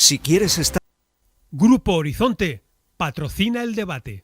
Si quieres estar... Grupo Horizonte patrocina el debate.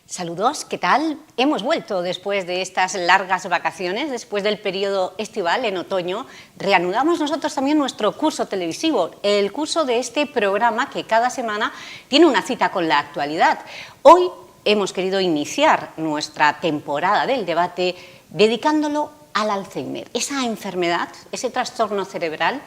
Saludos, ¿qué tal? Hemos vuelto después de estas largas vacaciones, después del periodo estival en otoño. Reanudamos nosotros también nuestro curso televisivo, el curso de este programa que cada semana tiene una cita con la actualidad. Hoy hemos querido iniciar nuestra temporada del debate dedicándolo al Alzheimer, esa enfermedad, ese trastorno cerebral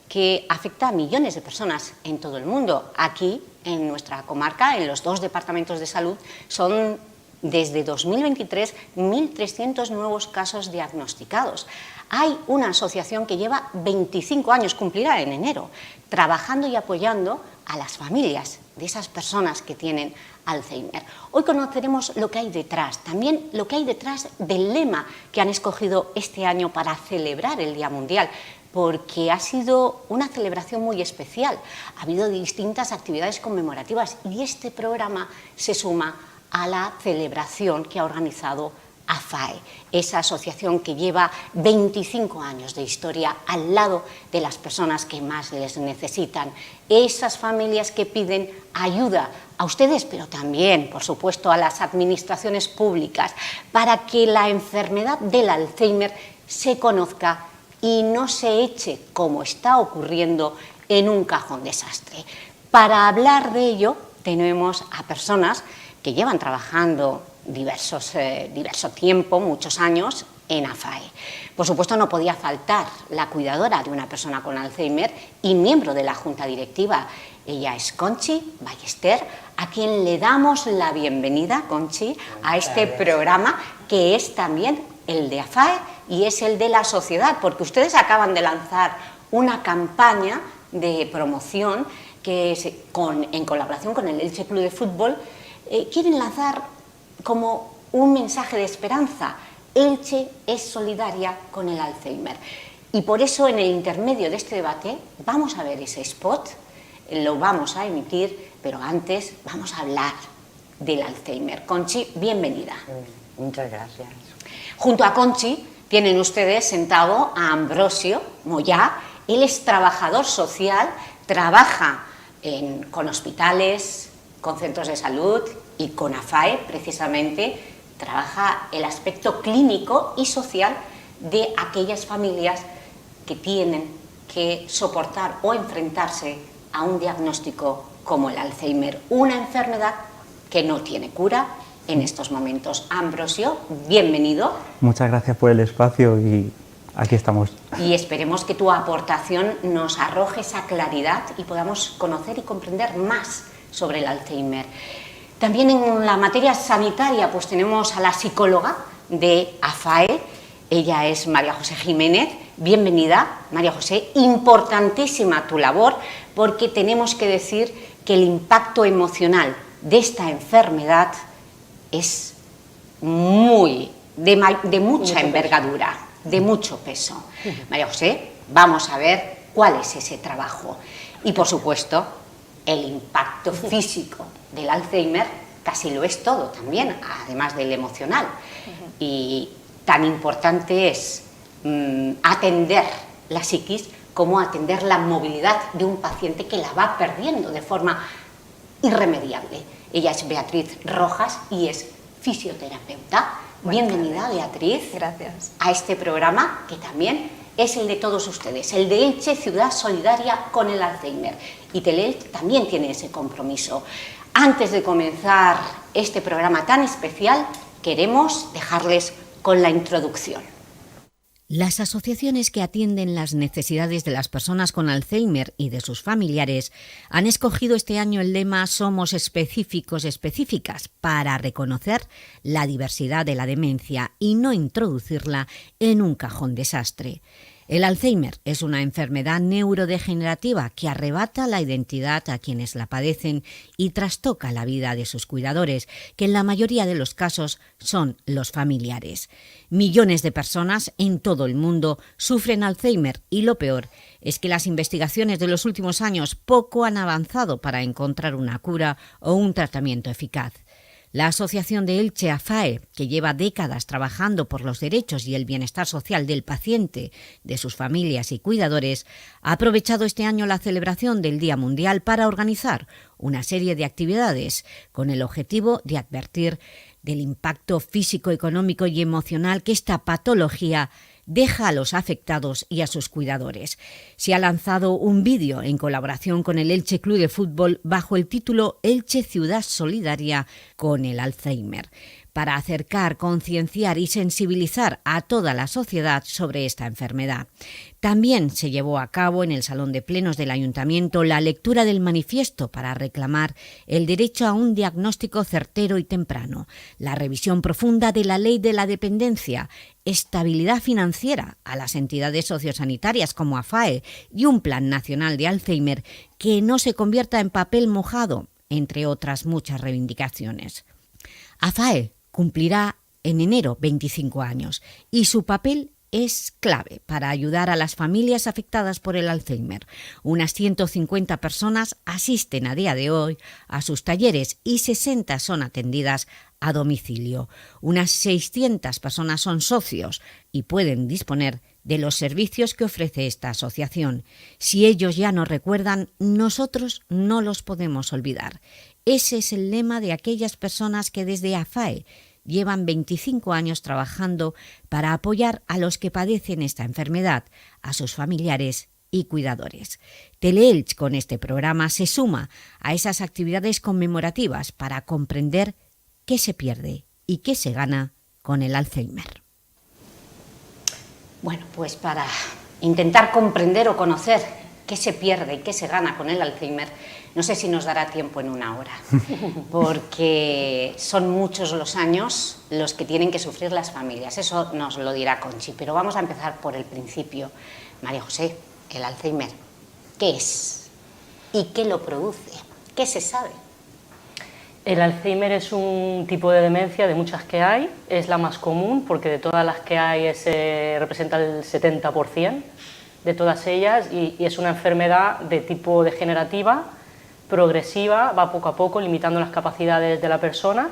que afecta a millones de personas en todo el mundo. Aquí, en nuestra comarca, en los 2 departamentos de salud, son desde 2023 1.300 nuevos casos diagnosticados. Hay una asociación que lleva 25 años, cumplirá en enero, trabajando y apoyando a las familias de esas personas que tienen Alzheimer. Hoy conoceremos lo que hay detrás, también lo que hay detrás del lema que han escogido este año para celebrar el Día Mundial, porque ha sido una celebración muy especial. Ha habido distintas actividades conmemorativas y este programa se suma a la celebración que ha organizado AFAE, esa asociación que lleva 25 años de historia al lado de las personas que más les necesitan, esas familias que piden ayuda a ustedes, pero también, por supuesto, a las administraciones públicas, para que la enfermedad del Alzheimer se conozca y no se eche, como está ocurriendo, en un cajón desastre. Para hablar de ello, tenemos a personas que llevan trabajando diverso tiempo, muchos años, en AFAE. Por supuesto, no podía faltar la cuidadora de una persona con Alzheimer y miembro de la Junta Directiva. Ella es Conchi Ballester, a quien le damos la bienvenida, Conchi, a este programa, que es también el de AFAE y es el de la sociedad, porque ustedes acaban de lanzar una campaña de promoción que en colaboración con el Elche Club de Fútbol quieren lanzar como un mensaje de esperanza. Elche es solidaria con el Alzheimer. Y por eso, en el intermedio de este debate, vamos a ver ese spot, lo vamos a emitir, pero antes vamos a hablar del Alzheimer. Conchi, bienvenida. Muchas gracias. Junto a Conchi tienen ustedes sentado a Ambrosio Moyá. Él es trabajador social, trabaja con hospitales, con centros de salud y con AFAE, precisamente, trabaja el aspecto clínico y social de aquellas familias que tienen que soportar o enfrentarse a un diagnóstico como el Alzheimer, una enfermedad que no tiene cura en estos momentos. Ambrosio, bienvenido. Muchas gracias por el espacio y aquí estamos. Y esperemos que tu aportación nos arroje esa claridad y podamos conocer y comprender más sobre el Alzheimer. También en la materia sanitaria pues tenemos a la psicóloga de AFAE, ella es María José Jiménez. Bienvenida, María José. Importantísima tu labor, porque tenemos que decir que el impacto emocional de esta enfermedad es de mucha envergadura, de mucho peso. María José, vamos a ver cuál es ese trabajo. Y, por supuesto, el impacto físico del Alzheimer casi lo es todo también, además del emocional. Y tan importante es atender la psiquis como atender la movilidad de un paciente que la va perdiendo de forma irremediable. Ella es Beatriz Rojas y es fisioterapeuta. Bienvenida, Beatriz. Gracias. A este programa que también es el de todos ustedes, el de Elche, Ciudad Solidaria con el Alzheimer. Y Teleelch también tiene ese compromiso. Antes de comenzar este programa tan especial, queremos dejarles con la introducción. Las asociaciones que atienden las necesidades de las personas con Alzheimer y de sus familiares han escogido este año el lema «Somos específicos, específicas» para reconocer la diversidad de la demencia y no introducirla en un cajón desastre. El Alzheimer es una enfermedad neurodegenerativa que arrebata la identidad a quienes la padecen y trastoca la vida de sus cuidadores, que en la mayoría de los casos son los familiares. Millones de personas en todo el mundo sufren Alzheimer y lo peor es que las investigaciones de los últimos años poco han avanzado para encontrar una cura o un tratamiento eficaz. La Asociación de Elche AFAE, que lleva décadas trabajando por los derechos y el bienestar social del paciente, de sus familias y cuidadores, ha aprovechado este año la celebración del Día Mundial para organizar una serie de actividades con el objetivo de advertir del impacto físico, económico y emocional que esta patología deja a los afectados y a sus cuidadores. Se ha lanzado un vídeo en colaboración con el Elche Club de Fútbol bajo el título Elche Ciudad Solidaria con el Alzheimer, para acercar, concienciar y sensibilizar a toda la sociedad sobre esta enfermedad. También se llevó a cabo en el Salón de Plenos del Ayuntamiento la lectura del manifiesto para reclamar el derecho a un diagnóstico certero y temprano, la revisión profunda de la Ley de la Dependencia, estabilidad financiera a las entidades sociosanitarias como AFAE y un Plan Nacional de Alzheimer que no se convierta en papel mojado, entre otras muchas reivindicaciones. AFAE cumplirá en enero 25 años y su papel es clave para ayudar a las familias afectadas por el Alzheimer. Unas 150 personas asisten a día de hoy a sus talleres y 60 son atendidas a domicilio. Unas 600 personas son socios y pueden disponer de los servicios que ofrece esta asociación. Si ellos ya no recuerdan, nosotros no los podemos olvidar. Ese es el lema de aquellas personas que desde AFAE llevan 25 años trabajando para apoyar a los que padecen esta enfermedad, a sus familiares y cuidadores. Teleelch con este programa se suma a esas actividades conmemorativas para comprender qué se pierde y qué se gana con el Alzheimer. Bueno, pues para intentar comprender o conocer qué se pierde y qué se gana con el Alzheimer, no sé si nos dará tiempo en una hora, porque son muchos los años los que tienen que sufrir las familias. Eso nos lo dirá Conchi, pero vamos a empezar por el principio. María José, el Alzheimer, ¿qué es? ¿Y qué lo produce? ¿Qué se sabe? El Alzheimer es un tipo de demencia de muchas que hay, es la más común porque de todas las que hay representa el 70% de todas ellas y es una enfermedad de tipo degenerativa, progresiva, va poco a poco limitando las capacidades de la persona,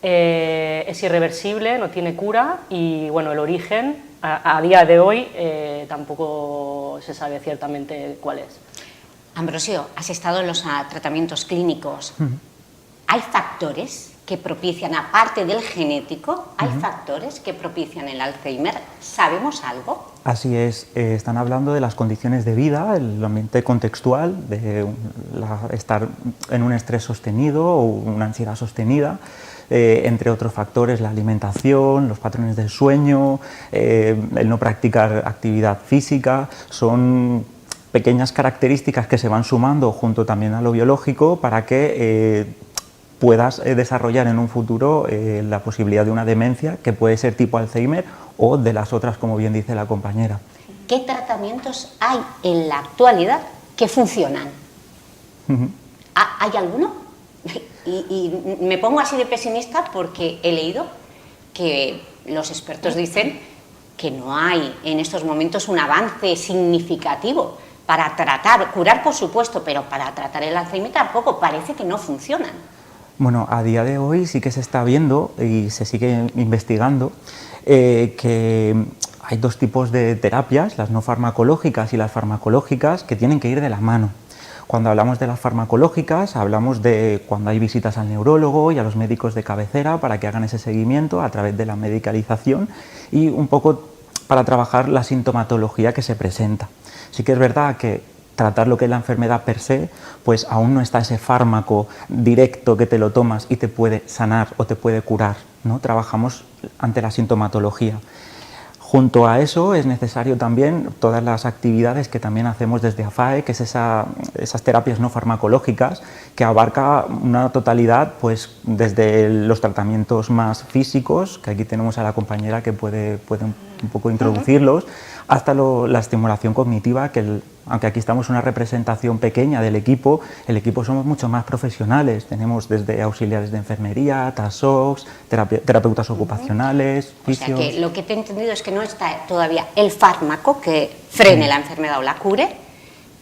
es irreversible, no tiene cura y bueno, el origen a día de hoy tampoco se sabe ciertamente cuál es. Ambrosio, has estado en los tratamientos clínicos. ¿Hay factores que propician, aparte del genético, hay factores que propician el Alzheimer? ¿Sabemos algo? Así es, están hablando de las condiciones de vida, el ambiente contextual, de estar en un estrés sostenido o una ansiedad sostenida, entre otros factores, la alimentación, los patrones del sueño, el no practicar actividad física, son pequeñas características que se van sumando junto también a lo biológico para que puedas desarrollar en un futuro la posibilidad de una demencia que puede ser tipo Alzheimer o de las otras, como bien dice la compañera. ¿Qué tratamientos hay en la actualidad que funcionan? ¿Hay alguno? Y me pongo así de pesimista porque he leído que los expertos dicen que no hay en estos momentos un avance significativo para tratar, curar por supuesto, pero para tratar el Alzheimer tampoco, parece que no funcionan. Bueno, a día de hoy sí que se está viendo y se sigue investigando que hay dos tipos de terapias, las no farmacológicas y las farmacológicas, que tienen que ir de la mano. Cuando hablamos de las farmacológicas, hablamos de cuando hay visitas al neurólogo y a los médicos de cabecera para que hagan ese seguimiento a través de la medicalización y un poco para trabajar la sintomatología que se presenta. Sí que es verdad que tratar lo que es la enfermedad per se, pues aún no está ese fármaco directo que te lo tomas y te puede sanar o te puede curar, ¿no? Trabajamos ante la sintomatología. Junto a eso es necesario también todas las actividades que también hacemos desde AFAE, que es esas terapias no farmacológicas, que abarca una totalidad, pues desde los tratamientos más físicos, que aquí tenemos a la compañera que puede un poco introducirlos, hasta la estimulación cognitiva, que aunque aquí estamos una representación pequeña del equipo, el equipo somos mucho más profesionales. Tenemos desde auxiliares de enfermería, TASOCs, terapeutas ocupacionales, fisios. O sea que lo que te he entendido es que no está todavía el fármaco que frene la enfermedad o la cure,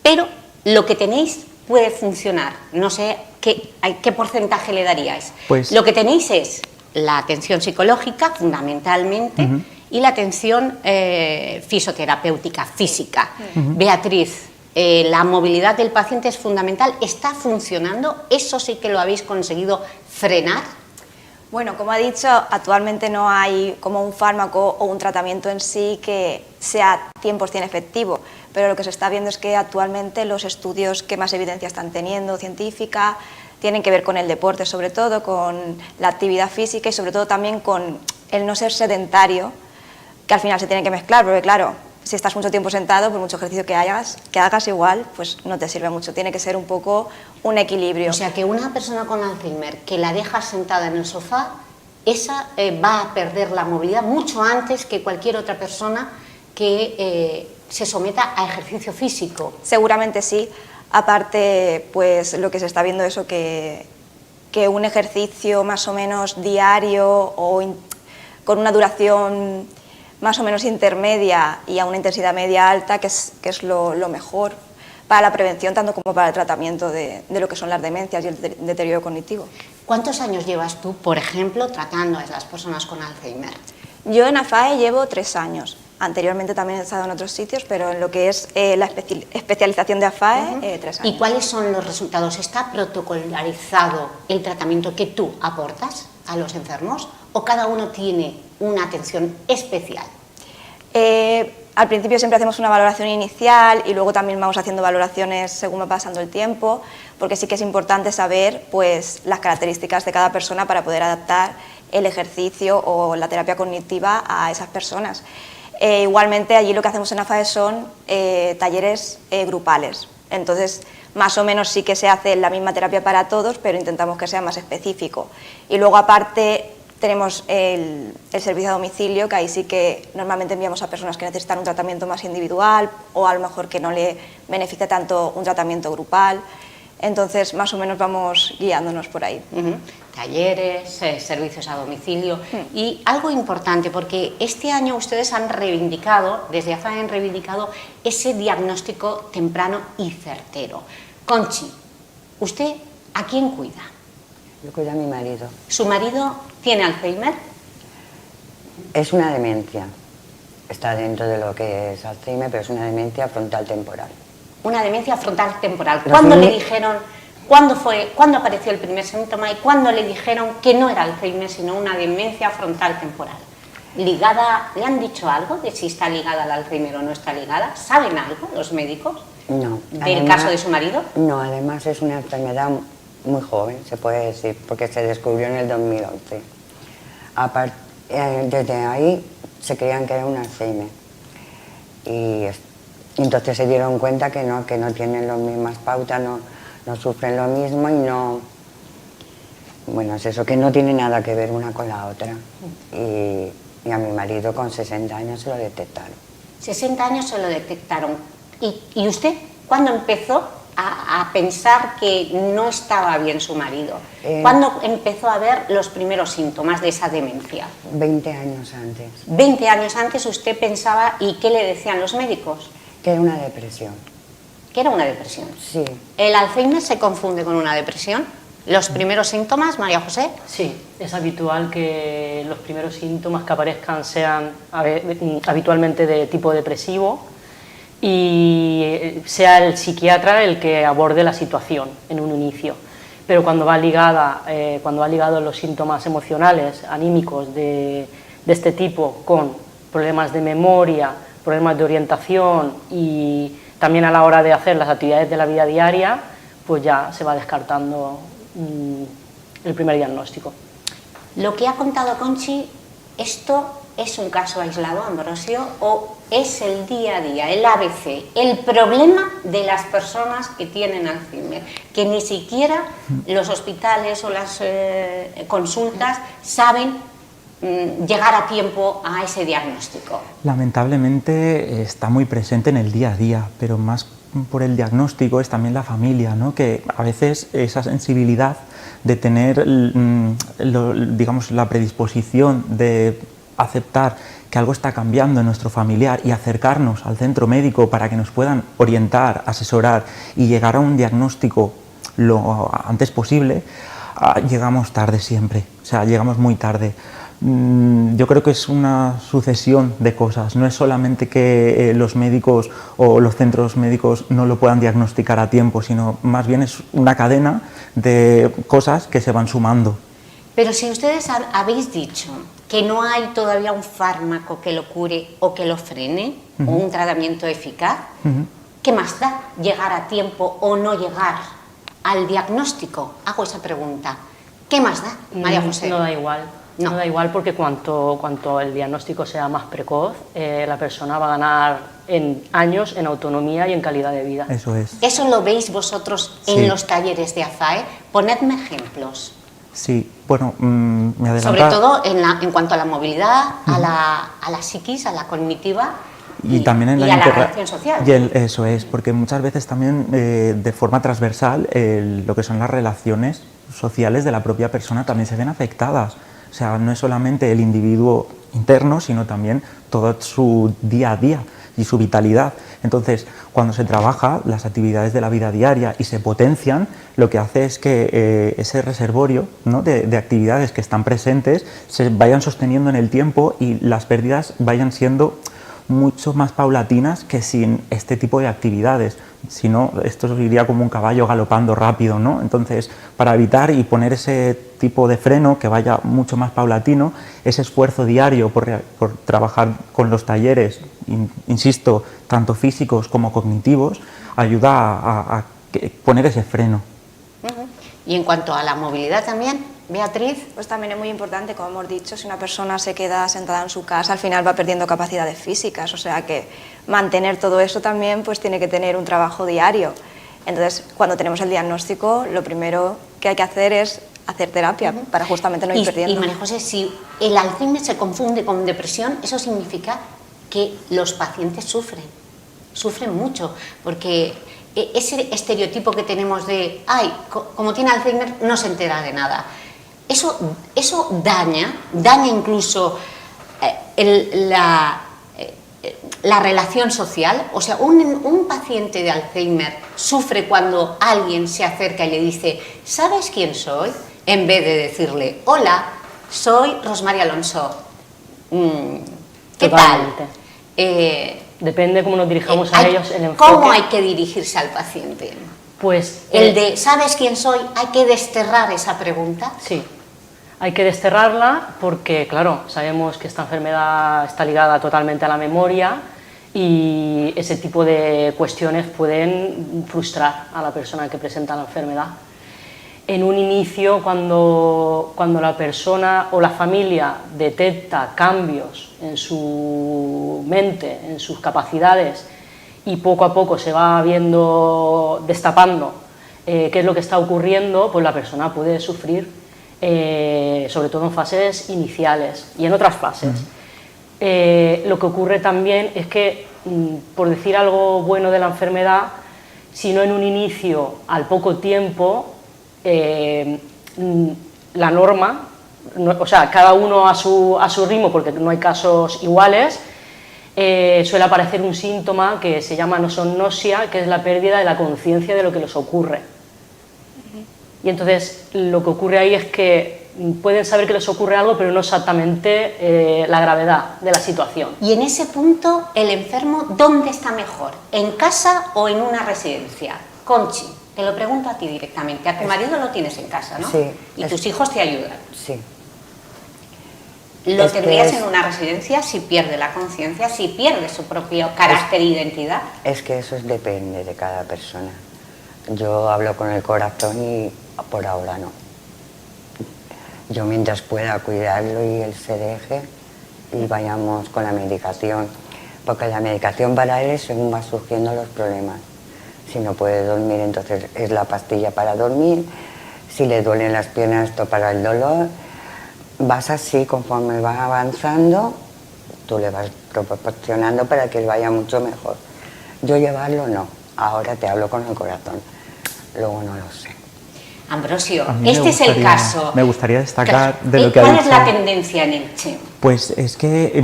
pero lo que tenéis puede funcionar. No sé qué porcentaje le daríais. Pues, lo que tenéis es la atención psicológica, fundamentalmente, y la atención fisioterapéutica, física. Beatriz, la movilidad del paciente es fundamental. ¿Está funcionando? ¿Eso sí que lo habéis conseguido frenar? Bueno, como ha dicho, actualmente no hay como un fármaco o un tratamiento en sí que sea 100% efectivo, pero lo que se está viendo es que actualmente los estudios que más evidencia están teniendo, científica, tienen que ver con el deporte, sobre todo con la actividad física y sobre todo también con el no ser sedentario, que al final se tiene que mezclar, porque claro, si estás mucho tiempo sentado, por mucho ejercicio que hagas igual, pues no te sirve mucho, tiene que ser un poco un equilibrio. O sea que una persona con Alzheimer que la dejas sentada en el sofá, esa va a perder la movilidad mucho antes que cualquier otra persona que se someta a ejercicio físico. Seguramente sí. Aparte, pues lo que se está viendo es eso, que un ejercicio más o menos diario o con una duración más o menos intermedia y a una intensidad media alta, que es lo mejor para la prevención tanto como para el tratamiento de lo que son las demencias y el deterioro cognitivo. ¿Cuántos años llevas tú, por ejemplo, tratando a las personas con Alzheimer? Yo en AFAE llevo 3 años. Anteriormente también he estado en otros sitios, pero en lo que es la especialización de AFAE, 3 años. ¿Y cuáles son los resultados? ¿Está protocolarizado el tratamiento que tú aportas a los enfermos o cada uno tiene una atención especial? Al principio siempre hacemos una valoración inicial y luego también vamos haciendo valoraciones según va pasando el tiempo, porque sí que es importante saber pues, las características de cada persona para poder adaptar el ejercicio o la terapia cognitiva a esas personas. Igualmente allí lo que hacemos en AFAE son talleres grupales, entonces más o menos sí que se hace la misma terapia para todos, pero intentamos que sea más específico. Y luego aparte tenemos el servicio a domicilio, que ahí sí que normalmente enviamos a personas que necesitan un tratamiento más individual o a lo mejor que no le beneficia tanto un tratamiento grupal. Entonces, más o menos vamos guiándonos por ahí. Talleres, servicios a domicilio. Y algo importante, porque este año ustedes han reivindicado, desde AFAE han reivindicado ese diagnóstico temprano y certero. Conchi, ¿usted a quién cuida? Yo cuido a mi marido. ¿Su marido tiene Alzheimer? Es una demencia. Está dentro de lo que es Alzheimer, pero es una demencia frontal temporal. Una demencia frontal temporal. ¿Cuándo le dijeron, cuándo apareció el primer síntoma y cuándo le dijeron que no era Alzheimer, sino una demencia frontal temporal? ¿Ligada? ¿Le han dicho algo de si está ligada al Alzheimer o no está ligada? ¿Saben algo los médicos? No. ¿Del caso de su marido? No, además es una enfermedad muy joven, se puede decir, porque se descubrió en el 2011. Desde ahí se creían que era un Alzheimer. Y entonces se dieron cuenta que no tienen las mismas pautas, no sufren lo mismo y no... Bueno, es eso, que no tiene nada que ver una con la otra. Y a mi marido con 60 años se lo detectaron. 60 años se lo detectaron. ¿Y usted cuándo empezó a pensar que no estaba bien su marido? ¿Cuándo empezó a ver los primeros síntomas de esa demencia? 20 años antes. 20 años antes usted pensaba, ¿y qué le decían los médicos? Que era una depresión. ¿Que era una depresión? Sí. ¿El Alzheimer se confunde con una depresión? ¿Los primeros síntomas, María José? Sí, es habitual que los primeros síntomas que aparezcan sean habitualmente de tipo depresivo y sea el psiquiatra el que aborde la situación en un inicio. Pero cuando va ligado los síntomas emocionales, anímicos de este tipo, con problemas de memoria, problemas de orientación y también a la hora de hacer las actividades de la vida diaria, pues ya se va descartando el primer diagnóstico. Lo que ha contado Conchi, ¿esto es un caso aislado, Ambrosio, o es el día a día, el ABC, el problema de las personas que tienen Alzheimer, que ni siquiera los hospitales o las consultas saben llegar a tiempo a ese diagnóstico? Lamentablemente está muy presente en el día a día, pero más por el diagnóstico es también la familia, ¿no? Que a veces esa sensibilidad de tener, digamos, la predisposición de aceptar que algo está cambiando en nuestro familiar y acercarnos al centro médico para que nos puedan orientar, asesorar y llegar a un diagnóstico lo antes posible, llegamos tarde siempre, o sea, llegamos muy tarde. Yo creo que es una sucesión de cosas, no es solamente que los médicos o los centros médicos no lo puedan diagnosticar a tiempo, sino más bien es una cadena de cosas que se van sumando. Pero si ustedes habéis dicho que no hay todavía un fármaco que lo cure o que lo frene, o un tratamiento eficaz, ¿qué más da llegar a tiempo o no llegar al diagnóstico? Hago esa pregunta. ¿Qué más da, María José? No da igual. No da igual porque cuanto el diagnóstico sea más precoz, la persona va a ganar en años, en autonomía y en calidad de vida. Eso es. ¿Eso lo veis vosotros en los talleres de AZAE? Ponedme ejemplos. Sí, bueno, me adelantaba. Sobre todo en cuanto a la movilidad, a la psiquis, a la cognitiva y también en y a la relación social. Eso es, porque muchas veces también de forma transversal lo que son las relaciones sociales de la propia persona también se ven afectadas. O sea, no es solamente el individuo interno, sino también todo su día a día y su vitalidad. Entonces, cuando se trabaja las actividades de la vida diaria y se potencian, lo que hace es que ese reservorio, ¿no?, de actividades que están presentes se vayan sosteniendo en el tiempo y las pérdidas vayan siendo mucho más paulatinas que sin este tipo de actividades. Si no, esto iría como un caballo galopando rápido, ¿no? Entonces, para evitar y poner ese tipo de freno que vaya mucho más paulatino, ese esfuerzo diario por trabajar con los talleres, insisto, tanto físicos como cognitivos, ayuda a poner ese freno. Y en cuanto a la movilidad también, Beatriz. Pues también es muy importante, como hemos dicho, si una persona se queda sentada en su casa, al final va perdiendo capacidades físicas, o sea que mantener todo eso también pues tiene que tener un trabajo diario. Entonces, cuando tenemos el diagnóstico, lo primero que hay que hacer es hacer terapia para justamente no ir perdiendo. Y María José, si el Alzheimer se confunde con depresión, eso significa que los pacientes sufren mucho, porque ese estereotipo que tenemos de, ay, como tiene Alzheimer no se entera de nada, eso daña incluso la relación social. O sea, un paciente de Alzheimer sufre cuando alguien se acerca y le dice, ¿sabes quién soy?, en vez de decirle, hola, soy Rosmarie Alonso, ¿qué Totalmente. tal? Depende cómo nos dirijamos a ellos, el enfoque. ¿Cómo hay que dirigirse al paciente? Pues El de ¿sabes quién soy? Hay que desterrar esa pregunta. sí, hay que desterrarla porque, claro, sabemos que esta enfermedad está ligada totalmente a la memoria y ese tipo de cuestiones pueden frustrar a la persona que presenta la enfermedad. En un inicio, cuando la persona o la familia detecta cambios en su mente, en sus capacidades, y poco a poco se va destapando qué es lo que está ocurriendo, pues la persona puede sufrir, sobre todo en fases iniciales y en otras fases. Lo que ocurre también es que, por decir algo bueno de la enfermedad, si no en un inicio, al poco tiempo, la norma, o sea, cada uno a su ritmo, porque no hay casos iguales, suele aparecer un síntoma que se llama nosognosia, que es la pérdida de la conciencia de lo que les ocurre. Y entonces lo que ocurre ahí es que pueden saber que les ocurre algo, pero no exactamente la gravedad de la situación. Y en ese punto, el enfermo, ¿dónde está mejor? ¿En casa o en una residencia? Conchi, te lo pregunto a ti directamente. A tu marido lo tienes en casa, ¿no? Sí. Y tus hijos te ayudan. Sí. ¿Lo Es que tendrías en una residencia si pierde la conciencia, si pierde su propio carácter e identidad? Es que eso depende de cada persona. Yo hablo con el corazón y por ahora no. Yo mientras pueda cuidarlo y él se deje y vayamos con la medicación, porque la medicación para él es según va surgiendo los problemas. Si no puede dormir, entonces es la pastilla para dormir. Si le duelen las piernas, esto para el dolor. vas así, conforme vas avanzando, tú le vas proporcionando para que él vaya mucho mejor. Yo llevarlo no, ahora te hablo con el corazón, luego no lo sé. Ambrosio, A mí este es el caso. Me gustaría destacar de lo que ha ¿Cuál dicho. es la tendencia en Elche? Pues es que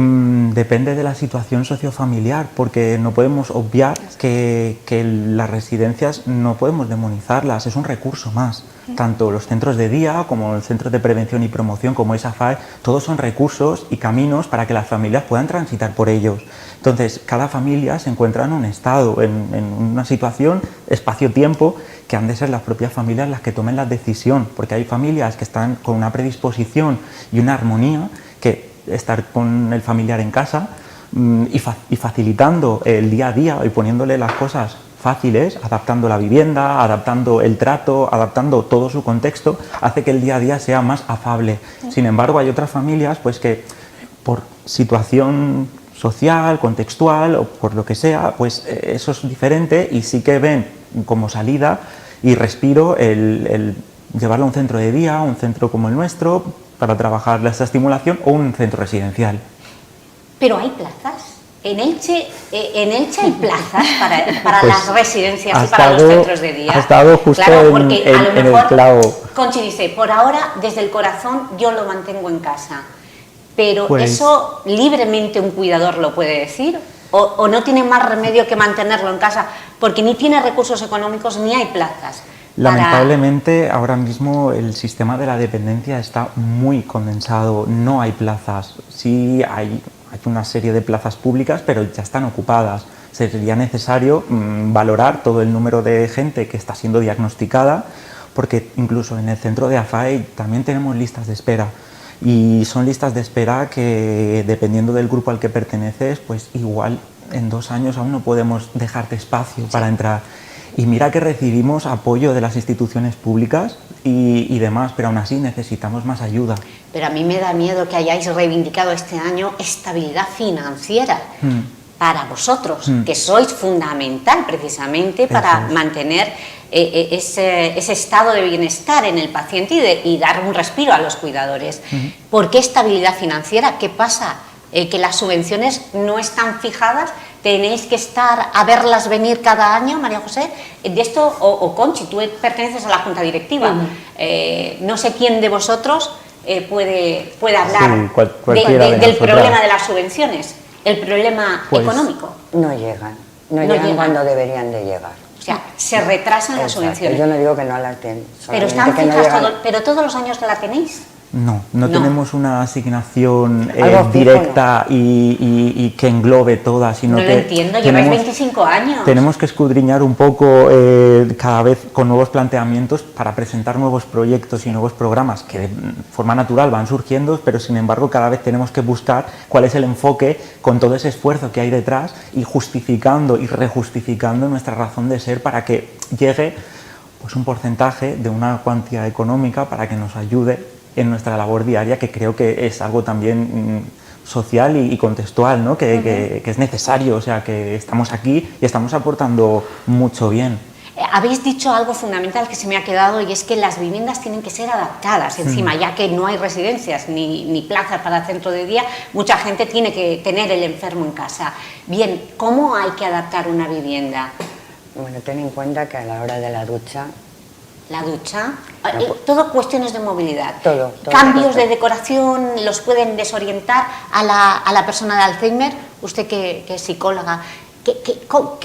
depende de la situación sociofamiliar, porque no podemos obviar que las residencias no podemos demonizarlas, es un recurso más. Tanto los centros de día como el Centro de Prevención y Promoción como esa FAE, todos son recursos y caminos para que las familias puedan transitar por ellos. Entonces, cada familia se encuentra en un estado, en una situación, espacio-tiempo, que han de ser las propias familias las que tomen la decisión, porque hay familias que están con una predisposición y una armonía, que estar con el familiar en casa y facilitando el día a día y poniéndole las cosas fáciles, adaptando la vivienda, adaptando el trato, adaptando todo su contexto, hace que el día a día sea más afable. Sin embargo, hay otras familias pues que por situación social, contextual o por lo que sea, pues eso es diferente y sí que ven como salida y respiro el llevarlo a un centro de día, un centro como el nuestro, para trabajar esa estimulación, o un centro residencial. Pero hay plazas. En Elche hay plazas para Pues las residencias y para los centros de día. Ha estado justo claro, porque a lo en mejor, el clavo. Conchi dice, por ahora, desde el corazón, yo lo mantengo en casa. Pero Pues, ¿eso libremente un cuidador lo puede decir? ¿O no tiene más remedio que mantenerlo en casa? Porque ni tiene recursos económicos ni hay plazas. Lamentablemente, ahora mismo el sistema de la dependencia está muy condensado, no hay plazas. Sí hay una serie de plazas públicas, pero ya están ocupadas. Sería necesario valorar todo el número de gente que está siendo diagnosticada, porque incluso en el centro de AFAE también tenemos listas de espera. Y son listas de espera que, dependiendo del grupo al que perteneces, pues igual en 2 años aún no podemos dejarte espacio para entrar. Y mira que recibimos apoyo de las instituciones públicas y demás, pero aún así necesitamos más ayuda. Pero a mí me da miedo que hayáis reivindicado este año estabilidad financiera para vosotros, que sois fundamental precisamente para mantener ese estado de bienestar en el paciente y dar un respiro a los cuidadores. ¿Por qué estabilidad financiera? ¿Qué pasa? Que las subvenciones no están fijadas, tenéis que estar a verlas venir cada año, María José. De esto, o Conchi, tú perteneces a la Junta Directiva, no sé quién de vosotros puede hablar del problema de las subvenciones, el problema económico. No llegan cuando deberían de llegar. O sea, se retrasan las subvenciones. Yo no digo que no las den, pero están fijas pero todos los años que la tenéis. No tenemos una asignación directa y que englobe todas, sino no que lo entiendo, lleváis 25 años. Tenemos que escudriñar un poco cada vez con nuevos planteamientos para presentar nuevos proyectos y nuevos programas que de forma natural van surgiendo, pero sin embargo cada vez tenemos que buscar cuál es el enfoque con todo ese esfuerzo que hay detrás y justificando y rejustificando nuestra razón de ser para que llegue pues un porcentaje de una cuantía económica para que nos ayude en nuestra labor diaria, que creo que es algo también social y contextual, ¿no? que es necesario, o sea, que estamos aquí y estamos aportando mucho bien. Habéis dicho algo fundamental que se me ha quedado, y es que las viviendas tienen que ser adaptadas. Encima, ya que no hay residencias ni plazas para centro de día, mucha gente tiene que tener el enfermo en casa. Bien, ¿cómo hay que adaptar una vivienda? Bueno, ten en cuenta que a la hora de la ducha... La ducha, todo cuestiones de movilidad. Todo cambios de decoración los pueden desorientar a la persona de Alzheimer. Usted que es psicóloga, ¿qué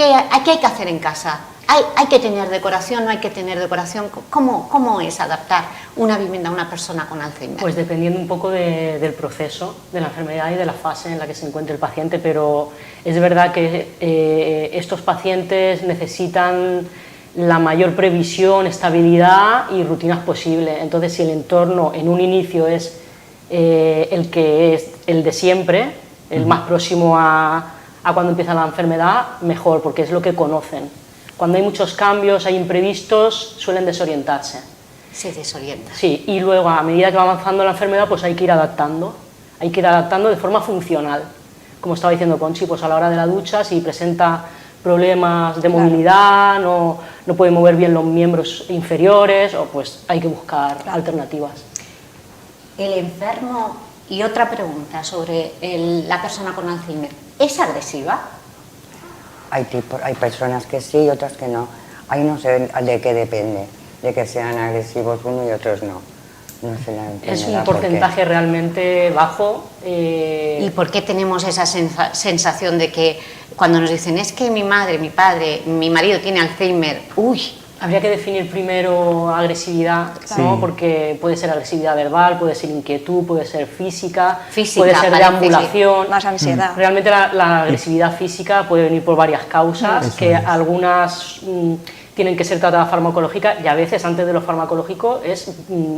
hay que hacer en casa? ¿Hay que tener decoración? ¿No hay que tener decoración? ¿Cómo es adaptar una vivienda a una persona con Alzheimer? Pues dependiendo un poco del proceso, de la enfermedad y de la fase en la que se encuentre el paciente, pero es verdad que estos pacientes necesitan la mayor previsión, estabilidad y rutinas posible. Entonces, si el entorno en un inicio es el que es el de siempre, el más próximo a cuando empieza la enfermedad, mejor, porque es lo que conocen. Cuando hay muchos cambios, hay imprevistos, suelen desorientarse. Se desorienta. Sí, y luego a medida que va avanzando la enfermedad, pues hay que ir adaptando de forma funcional. Como estaba diciendo Conchi, pues a la hora de la ducha, si presenta problemas de movilidad, no puede mover bien los miembros inferiores, o pues hay que buscar alternativas. el enfermo, y otra pregunta sobre la persona con Alzheimer, ¿es agresiva? Hay personas que sí y otras que no. Ahí no sé de qué depende, de que sean agresivos unos y otros no. No sé la Es enfermedad, un porcentaje realmente bajo. ¿Y por qué tenemos esa sensación de que cuando nos dicen es que mi madre, mi padre, mi marido tiene Alzheimer, uy? Habría que definir primero agresividad, ¿no? Sí. Porque puede ser agresividad verbal, puede ser inquietud, puede ser física, Física, puede ser parece, deambulación. Más ansiedad. Realmente la agresividad física puede venir por varias causas, Eso que es. algunas tienen que ser tratadas farmacológicas y a veces antes de lo farmacológico es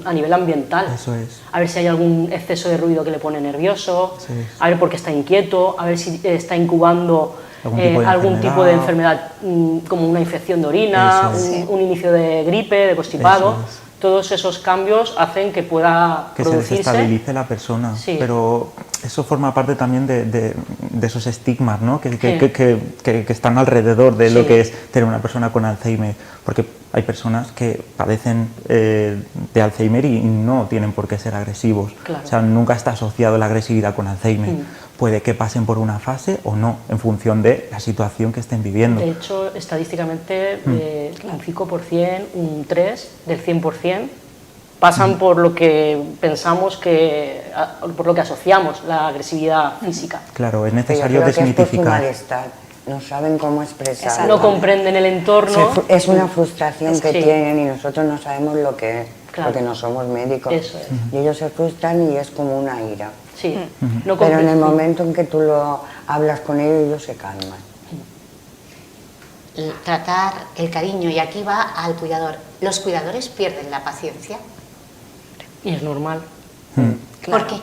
a nivel ambiental. Eso es. A ver si hay algún exceso de ruido que le pone nervioso, Sí, sí. a ver por qué está inquieto, a ver si está incubando Algún tipo de enfermedad como una infección de orina, Eso es. un inicio de gripe, de constipado. Eso es. Todos esos cambios hacen que pueda Que se producirse. desestabilice la persona, Sí. pero eso forma parte también de esos estigmas, ¿no? que, Sí. que están alrededor de lo Sí. que es tener una persona con Alzheimer, porque hay personas que padecen de Alzheimer y no tienen por qué ser agresivos. Claro. O sea, nunca está asociado la agresividad con Alzheimer. Puede que pasen por una fase o no, en función de la situación que estén viviendo. De hecho, estadísticamente, un 5%, un 3% del 100% pasan por lo que pensamos por lo que asociamos la agresividad física. Claro, es Yo necesario creo que es por su desmitificar. malestar, no saben cómo expresarlo. Exacto. No comprenden el entorno. Es una frustración que Sí. tienen y nosotros no sabemos lo que es, Claro. porque no somos médicos. Eso es. Y ellos se frustran y es como una ira. Sí, no Pero en el comprenden. momento en que tú lo hablas con ellos se calman. Tratar el cariño, y aquí va al cuidador. ¿Los cuidadores pierden la paciencia? Y es normal, ¿Por qué?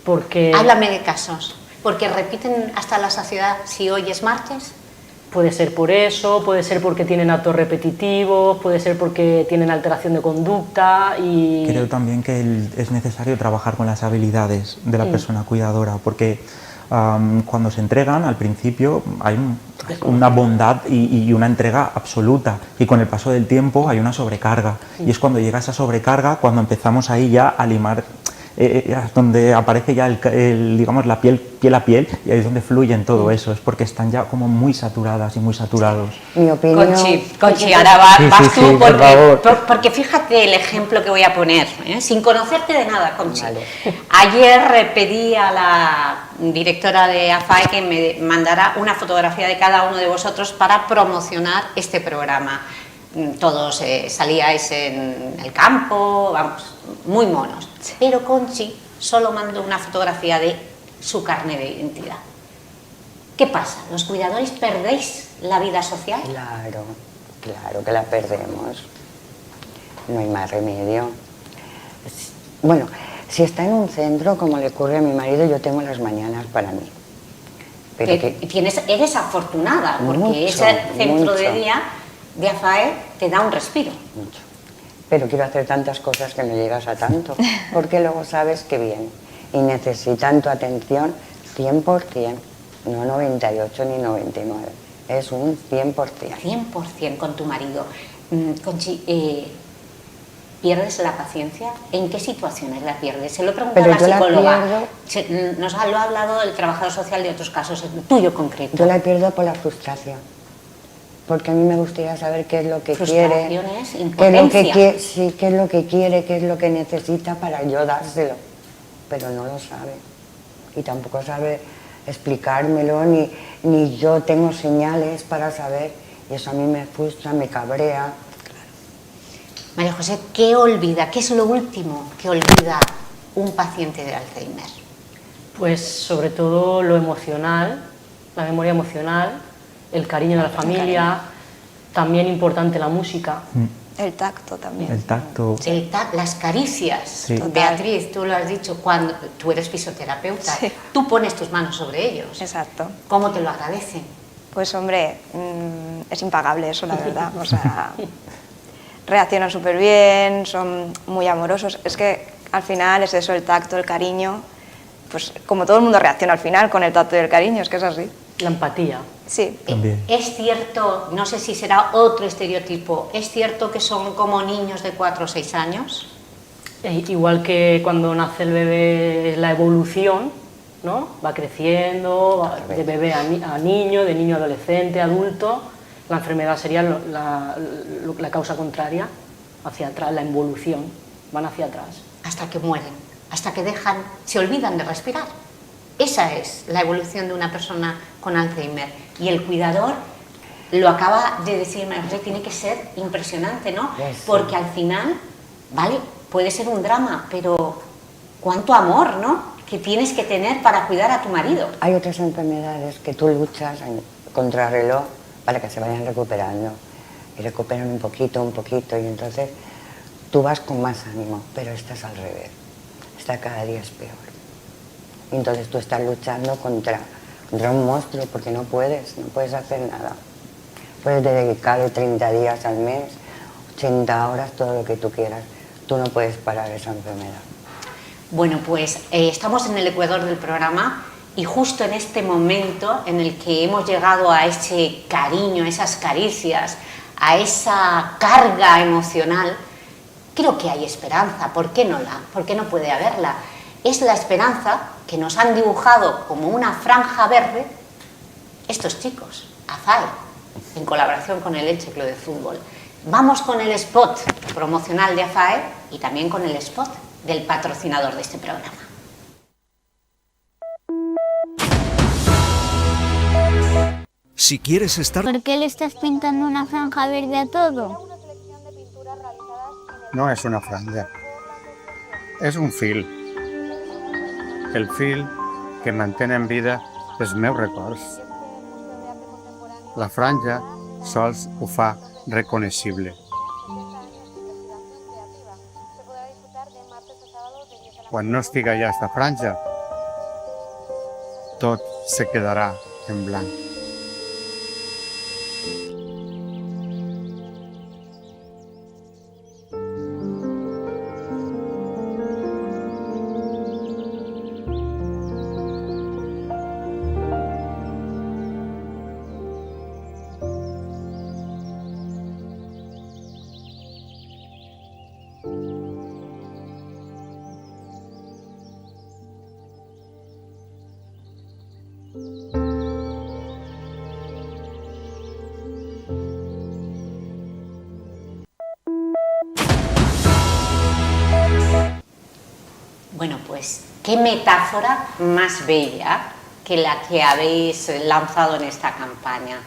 porque Háblame de casos. ¿Porque repiten hasta la saciedad si hoy es martes? puede ser por eso, puede ser porque tienen actos repetitivos, puede ser porque tienen alteración de conducta y... Creo también que es necesario trabajar con las habilidades de la persona cuidadora, porque cuando se entregan, al principio hay una bondad y una entrega absoluta, y con el paso del tiempo hay una sobrecarga, y es cuando llega esa sobrecarga cuando empezamos ahí ya a limar, donde aparece ya digamos, la piel a piel, y ahí es donde fluyen todo eso, es porque están ya como muy saturadas y muy saturados. Mi opinión... Conchi, ahora vas Sí, tú, sí, por favor. porque fíjate el ejemplo que voy a poner, sin conocerte de nada, Conchi. Vale. Ayer pedí a la directora de AFAE que me mandara una fotografía de cada uno de vosotros para promocionar este programa. Todos salíais en el campo, vamos, muy monos. Pero Conchi solo mandó una fotografía de su carnet de identidad. ¿Qué pasa? ¿Los cuidadores perdéis la vida social? Claro, claro que la perdemos. No hay más remedio. Bueno, si está en un centro, como le ocurre a mi marido, yo tengo las mañanas para mí. Pero Eres afortunada, porque Mucho, ese centro de mucho. día de AFAE te da un respiro. mucho. Pero quiero hacer tantas cosas que no llegas a tanto, porque luego sabes que viene y necesitan tu atención 100%, no 98 ni 99, es un 100%. 100% con tu marido. Conchi, ¿pierdes la paciencia? ¿En qué situaciones la pierdes? Se lo he preguntado Pero a yo la la psicóloga. pierdo- Nos lo ha hablado el trabajador social de otros casos, el tuyo concreto. Yo la pierdo por la frustración, porque a mí me gustaría saber qué es lo que quiere, Frustraciones, qué es lo que impotencia. sí, qué es lo que quiere, qué es lo que necesita para yo dárselo, pero no lo sabe y tampoco sabe explicármelo, ni yo tengo señales para saber, y eso a mí me frustra, me cabrea. María José, ¿qué olvida? ¿Qué es lo último que olvida un paciente de Alzheimer? Pues sobre todo lo emocional, la memoria emocional, el cariño de la familia, también importante la música. El tacto también. El tacto. Las caricias. Sí. Beatriz, tú lo has dicho, cuando tú eres fisioterapeuta, Sí. tú pones tus manos sobre ellos. Exacto. ¿Cómo te lo agradecen? Pues hombre, es impagable eso, la verdad. O sea, reaccionan súper bien, son muy amorosos. Es que al final es eso, el tacto, el cariño. Pues como todo el mundo reacciona al final con el tacto y el cariño, es que es así. La empatía. Sí. También. Es cierto, no sé si será otro estereotipo, ¿es cierto que son como niños de 4 o 6 años? Igual que cuando nace el bebé es la evolución, ¿no? Va creciendo, de bebé a niño, de niño a adolescente, adulto. La enfermedad sería la causa contraria, hacia atrás, la involución, van hacia atrás. Hasta que mueren, hasta que se olvidan de respirar. Esa es la evolución de una persona con Alzheimer. Y el cuidador, lo acaba de decir María José, tiene que ser impresionante, ¿no? Sí. Porque al final, vale, puede ser un drama, pero cuánto amor, ¿no?, que tienes que tener para cuidar a tu marido. Hay otras enfermedades que tú luchas contra reloj para que se vayan recuperando. Y recuperan un poquito, y entonces tú vas con más ánimo, pero esta es al revés. Esta cada día es peor. Y entonces tú estás luchando contra un monstruo porque no puedes hacer nada. Puedes dedicarle 30 días al mes, 80 horas, todo lo que tú quieras. Tú no puedes parar esa enfermedad. Bueno, pues estamos en el ecuador del programa y justo en este momento en el que hemos llegado a ese cariño, a esas caricias, a esa carga emocional, creo que hay esperanza. ¿Por qué no puede haberla? Es la esperanza que nos han dibujado como una franja verde estos chicos, AFAE, en colaboración con el Elche Club de Fútbol. Vamos con el spot promocional de AFAE y también con el spot del patrocinador de este programa. Si quieres estar... ¿Por qué le estás pintando una franja verde a todo? No es una franja, és un fil. El fil que mantén en vida els meus records. La franja sols ho fa reconeixible. Quan no estiga ja esta franja, tot se quedarà en blanc. Bueno, pues qué metáfora más bella que la que habéis lanzado en esta campaña.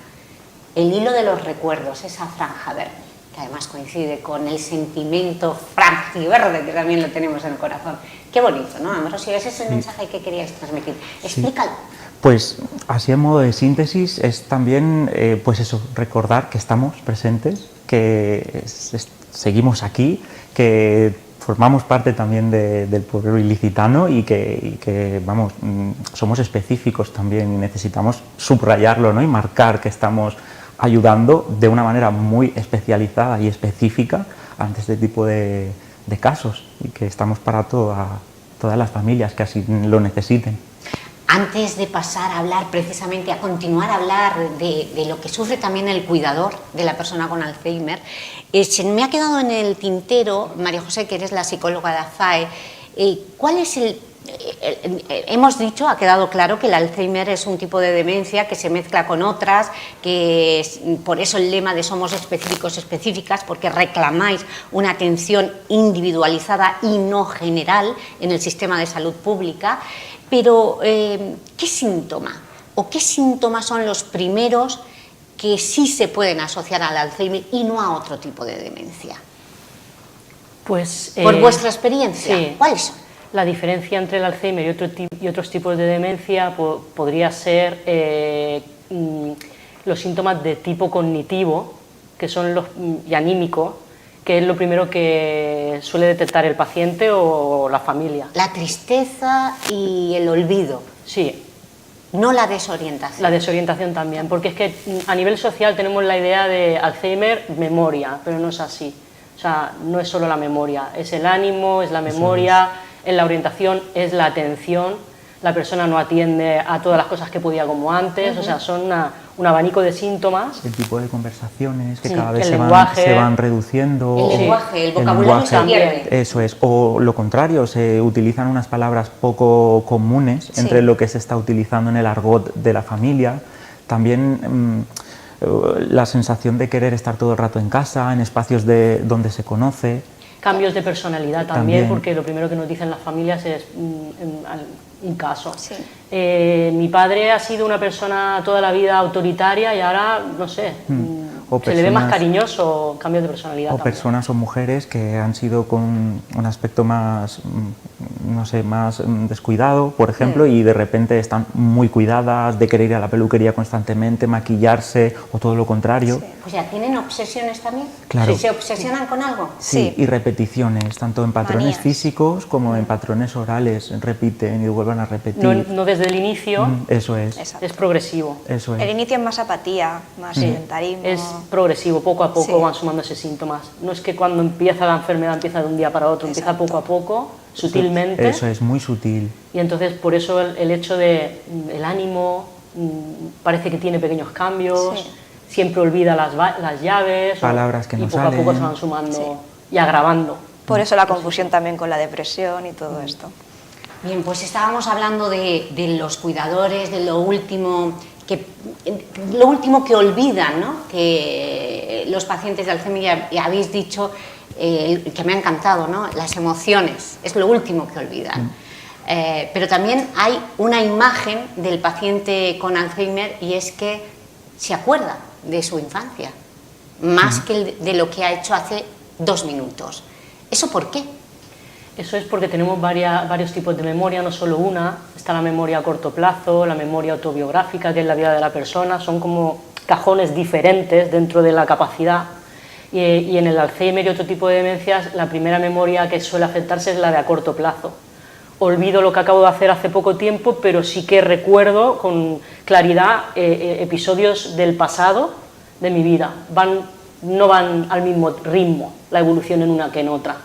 El hilo de los recuerdos, esa franja verde, que además coincide con el sentimiento franjiverde que también lo tenemos en el corazón. Qué bonito, ¿no, Ambrosio? Ese es el mensaje que queríais transmitir. Explícalo. Pues así en modo de síntesis es también, pues eso, recordar que estamos presentes, que seguimos aquí, que formamos parte también del pueblo ilicitano y que vamos, somos específicos también y necesitamos subrayarlo, ¿no?, y marcar que estamos ayudando de una manera muy especializada y específica ante este tipo de casos y que estamos para todas las familias que así lo necesiten. Antes de pasar a hablar precisamente, a continuar a hablar de lo que sufre también el cuidador de la persona con Alzheimer, se me ha quedado en el tintero, María José, que eres la psicóloga de AFAE, ¿cuál es hemos dicho, ha quedado claro que el Alzheimer es un tipo de demencia que se mezcla con otras, que por eso el lema de somos específicos, específicas, porque reclamáis una atención individualizada y no general en el sistema de salud pública. Pero, ¿qué síntoma o qué síntomas son los primeros que sí se pueden asociar al Alzheimer y no a otro tipo de demencia? Pues, por vuestra experiencia, sí. ¿Cuáles son? La diferencia entre el Alzheimer y otros tipos de demencia podría ser los síntomas de tipo cognitivo, que son y anímico, que es lo primero que suele detectar el paciente o la familia. La tristeza y el olvido. Sí. No la desorientación. La desorientación también, porque es que a nivel social tenemos la idea de Alzheimer, memoria, pero no es así. O sea, no es solo la memoria, es el ánimo, es la memoria, es la orientación, es la atención. la persona no atiende a todas las cosas que podía como antes, o sea, son un abanico de síntomas. El tipo de conversaciones que Sí, cada vez el se van reduciendo. El lenguaje, el vocabulario se pierde. Eso es, o lo contrario, se utilizan unas palabras poco comunes entre lo que se está utilizando en el argot de la familia. También la sensación de querer estar todo el rato en casa, en espacios donde se conoce. Cambios de personalidad también, porque lo primero que nos dicen las familias es un caso. Sí. Mi padre ha sido una persona toda la vida autoritaria y ahora, no sé, se le ve más cariñoso, cambios de personalidad. O también. personas o mujeres que han sido con un aspecto más, no sé, más descuidado, por ejemplo, y de repente están muy cuidadas, de querer ir a la peluquería constantemente, maquillarse, o todo lo contrario. Sí. O sea, ¿tienen obsesiones también? Claro. ¿Si se obsesionan con algo? Sí, y repeticiones, tanto en patrones Manías. físicos como en patrones orales, repiten y vuelven a repetir. No desde el inicio, Eso es, Exacto. es progresivo. eso es. El inicio es más apatía, más sedentarismo. Es progresivo, poco a poco Sí. van sumándose síntomas. No es que cuando empieza la enfermedad empieza de un día para otro, empieza poco a poco, sutilmente. Eso es, muy sutil. Y entonces por eso el hecho de el ánimo parece que tiene pequeños cambios, Sí. siempre olvida las llaves, Palabras que no y poco a poco salen. se van sumando y agravando. Por eso la confusión también con la depresión y todo esto. Bien, pues estábamos hablando de los cuidadores, de lo último que olvidan, ¿no? Que los pacientes de Alzheimer, y habéis dicho, que me ha encantado, ¿no? Las emociones, es lo último que olvidan. Pero también hay una imagen del paciente con Alzheimer y es que se acuerda de su infancia, más que de lo que ha hecho hace 2 minutos. ¿Eso por qué? Eso es porque tenemos varios tipos de memoria, no solo una. Está la memoria a corto plazo, la memoria autobiográfica, que es la vida de la persona. Son como cajones diferentes dentro de la capacidad. Y en el Alzheimer y otro tipo de demencias, la primera memoria que suele afectarse es la de a corto plazo. Olvido lo que acabo de hacer hace poco tiempo, pero sí que recuerdo con claridad episodios del pasado de mi vida. No van al mismo ritmo la evolución en una que en otra.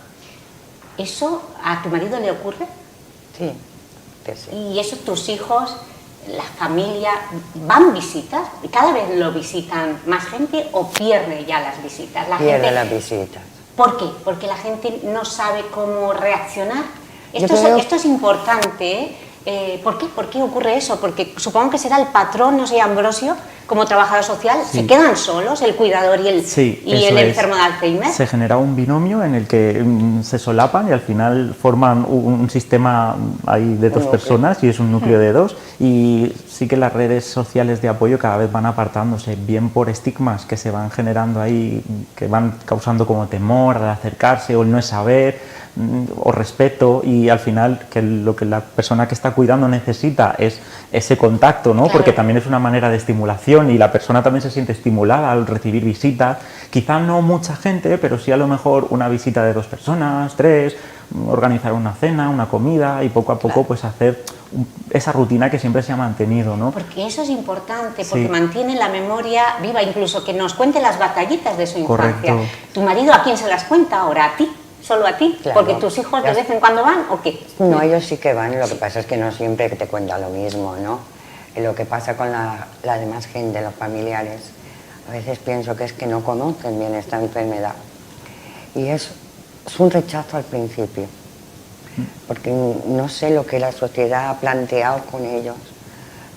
¿Eso a tu marido le ocurre? Sí, que sí. ¿Y eso tus hijos, la familia, van visitas? ¿Cada vez lo visitan más gente o pierde ya las visitas? Pierde las visitas. ¿Por qué? Porque la gente no sabe cómo reaccionar. Yo creo- Esto es importante, ¿eh? ¿Por qué? ¿Por qué ocurre eso? Porque supongo que será el patrón, no sé, Ambrosio, como trabajador social, Sí. ¿se quedan solos el cuidador y el Eso es. enfermo de Alzheimer? Se genera un binomio en el que se solapan y al final forman un sistema ahí de dos núcleo. personas y es un núcleo de dos. Y sí que las redes sociales de apoyo cada vez van apartándose, bien por estigmas que se van generando ahí, que van causando como temor al acercarse o el no saber o respeto, y al final que lo que la persona que está cuidando necesita es ese contacto, ¿no? Claro. Porque también es una manera de estimulación y la persona también se siente estimulada al recibir visitas, quizá no mucha gente, pero sí a lo mejor una visita de 2 personas, 3, organizar una cena, una comida y poco a poco pues hacer esa rutina que siempre se ha mantenido, ¿no? Porque eso es importante, porque Sí. mantiene la memoria viva, incluso que nos cuente las batallitas de su infancia. Correcto. ¿Tu marido a quién se las cuenta ahora? ¿A ti? ¿Solo a ti? Claro. Porque tus hijos de Ya- vez en cuando van, ¿o qué? No, ellos sí que van, lo que pasa es que no siempre te cuenta lo mismo, ¿no? Y lo que pasa con la demás gente, los familiares, a veces pienso que es que no conocen bien esta enfermedad. Y es un rechazo al principio, porque no sé lo que la sociedad ha planteado con ellos,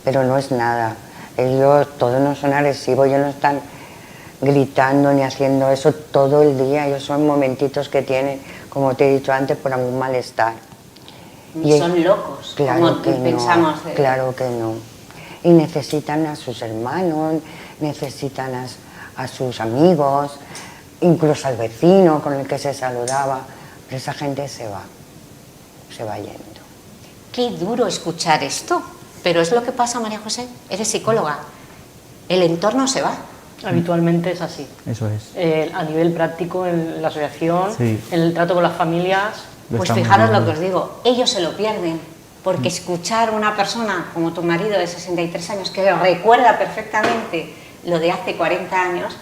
pero no es nada. Ellos, todos no son agresivos, ellos no están gritando ni haciendo eso todo el día, ellos son momentitos que tienen, como te he dicho antes, por algún malestar. Y son locos, como que pensamos. no, claro que no. Y necesitan a sus hermanos, necesitan a sus amigos, incluso al vecino con el que se saludaba, pero esa gente se va yendo. Qué duro escuchar esto, pero es lo que pasa, María José, eres psicóloga, el entorno se va. Habitualmente es así. Eso es. A nivel práctico, en la asociación, Sí. en el trato con las familias. Lo Pues estamos fijaros lo viendo. que os digo, ellos se lo pierden, porque escuchar a una persona como tu marido de 63 años que recuerda perfectamente lo de hace 40 años,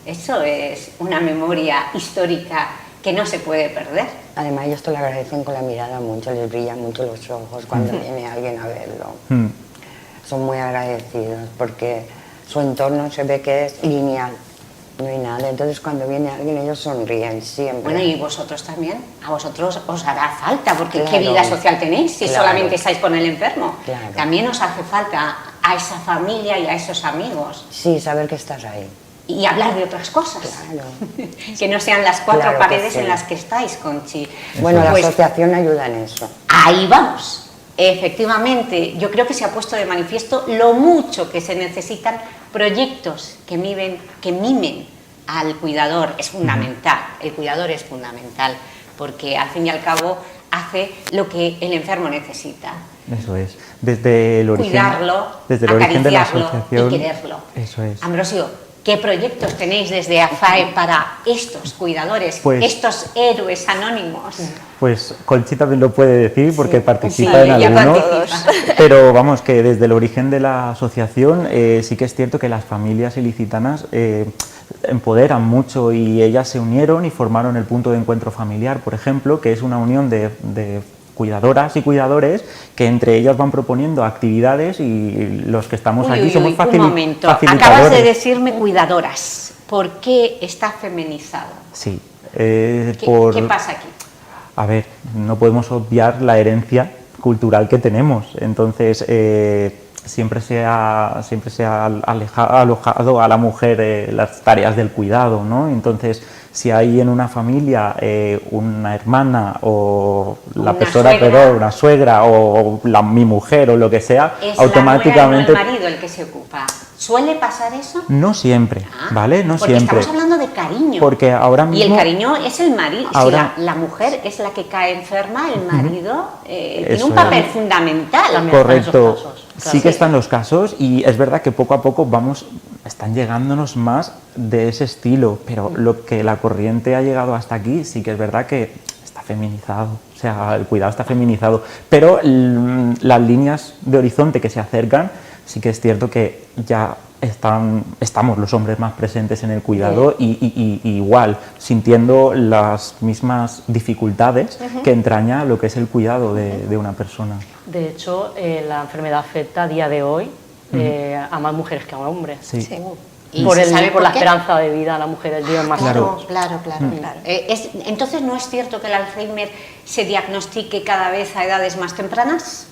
eso es una memoria histórica que no se puede perder. Además ellos te lo agradecen con la mirada mucho, les brillan mucho los ojos cuando viene alguien a verlo. Son muy agradecidos porque su entorno se ve que es lineal, no hay nada. Entonces cuando viene alguien ellos sonríen siempre. Bueno, y vosotros también, a vosotros os hará falta, porque Claro. ¿qué vida social tenéis si Claro. solamente estáis con el enfermo? Claro. También os hace falta a esa familia y a esos amigos. Sí, saber que estás ahí. Y hablar de otras cosas. Claro. Que no sean las cuatro Claro que paredes sí. en las que estáis, Conchi. Bueno, la Pues asociación ayuda en eso. ahí vamos. Efectivamente, yo creo que se ha puesto de manifiesto lo mucho que se necesitan proyectos que mimen al cuidador. Es fundamental, el cuidador es fundamental, porque al fin y al cabo hace lo que el enfermo necesita. Eso es. Desde el origen, Cuidarlo, desde el origen de la acariciarlo asociación. y quererlo. Eso es. Ambrosio, ¿qué proyectos tenéis desde AFAE para estos cuidadores, Pues- estos héroes anónimos? Pues Conchi también lo puede decir porque participa Sí, en ella algunos, participa. pero vamos, que desde el origen de la asociación sí que es cierto que las familias ilicitanas empoderan mucho y ellas se unieron y formaron el punto de encuentro familiar, por ejemplo, que es una unión de cuidadoras y cuidadores que entre ellas van proponiendo actividades y los que estamos aquí somos un momento, facilitadores. acabas de decirme cuidadoras. ¿Por qué está feminizado? Sí, ¿Qué pasa aquí? A ver, no podemos obviar la herencia cultural que tenemos. Entonces, siempre se ha alojado a la mujer las tareas del cuidado, ¿no? Entonces, si hay en una familia una hermana o la Una persona suegra. peor, una suegra o mi mujer o lo que sea, Es automáticamente... la nuera y no el marido el que se ocupa. ¿Suele pasar eso? No siempre, ¿vale? No Porque siempre. estamos hablando de cariño. Porque ahora mismo... Y el cariño es el marido. Ahora- Si la mujer es la que cae enferma, el marido tiene Eso un es. papel fundamental. También. Correcto, Están esos casos, claro. sí que están los casos y es verdad que poco a poco están llegándonos más de ese estilo, pero lo que la corriente ha llegado hasta aquí sí que es verdad que está feminizado, o sea, el cuidado está feminizado, pero las líneas de horizonte que se acercan sí que es cierto que ya estamos los hombres más presentes en el cuidado y igual sintiendo las mismas dificultades que entraña lo que es el cuidado de una persona. De hecho, la enfermedad afecta a día de hoy a más mujeres que a hombres. Sí. Sí. ¿Y Por, se sabe por la qué? esperanza de vida, las mujeres viven más años. Claro. Entonces, ¿no es cierto que el Alzheimer se diagnostique cada vez a edades más tempranas?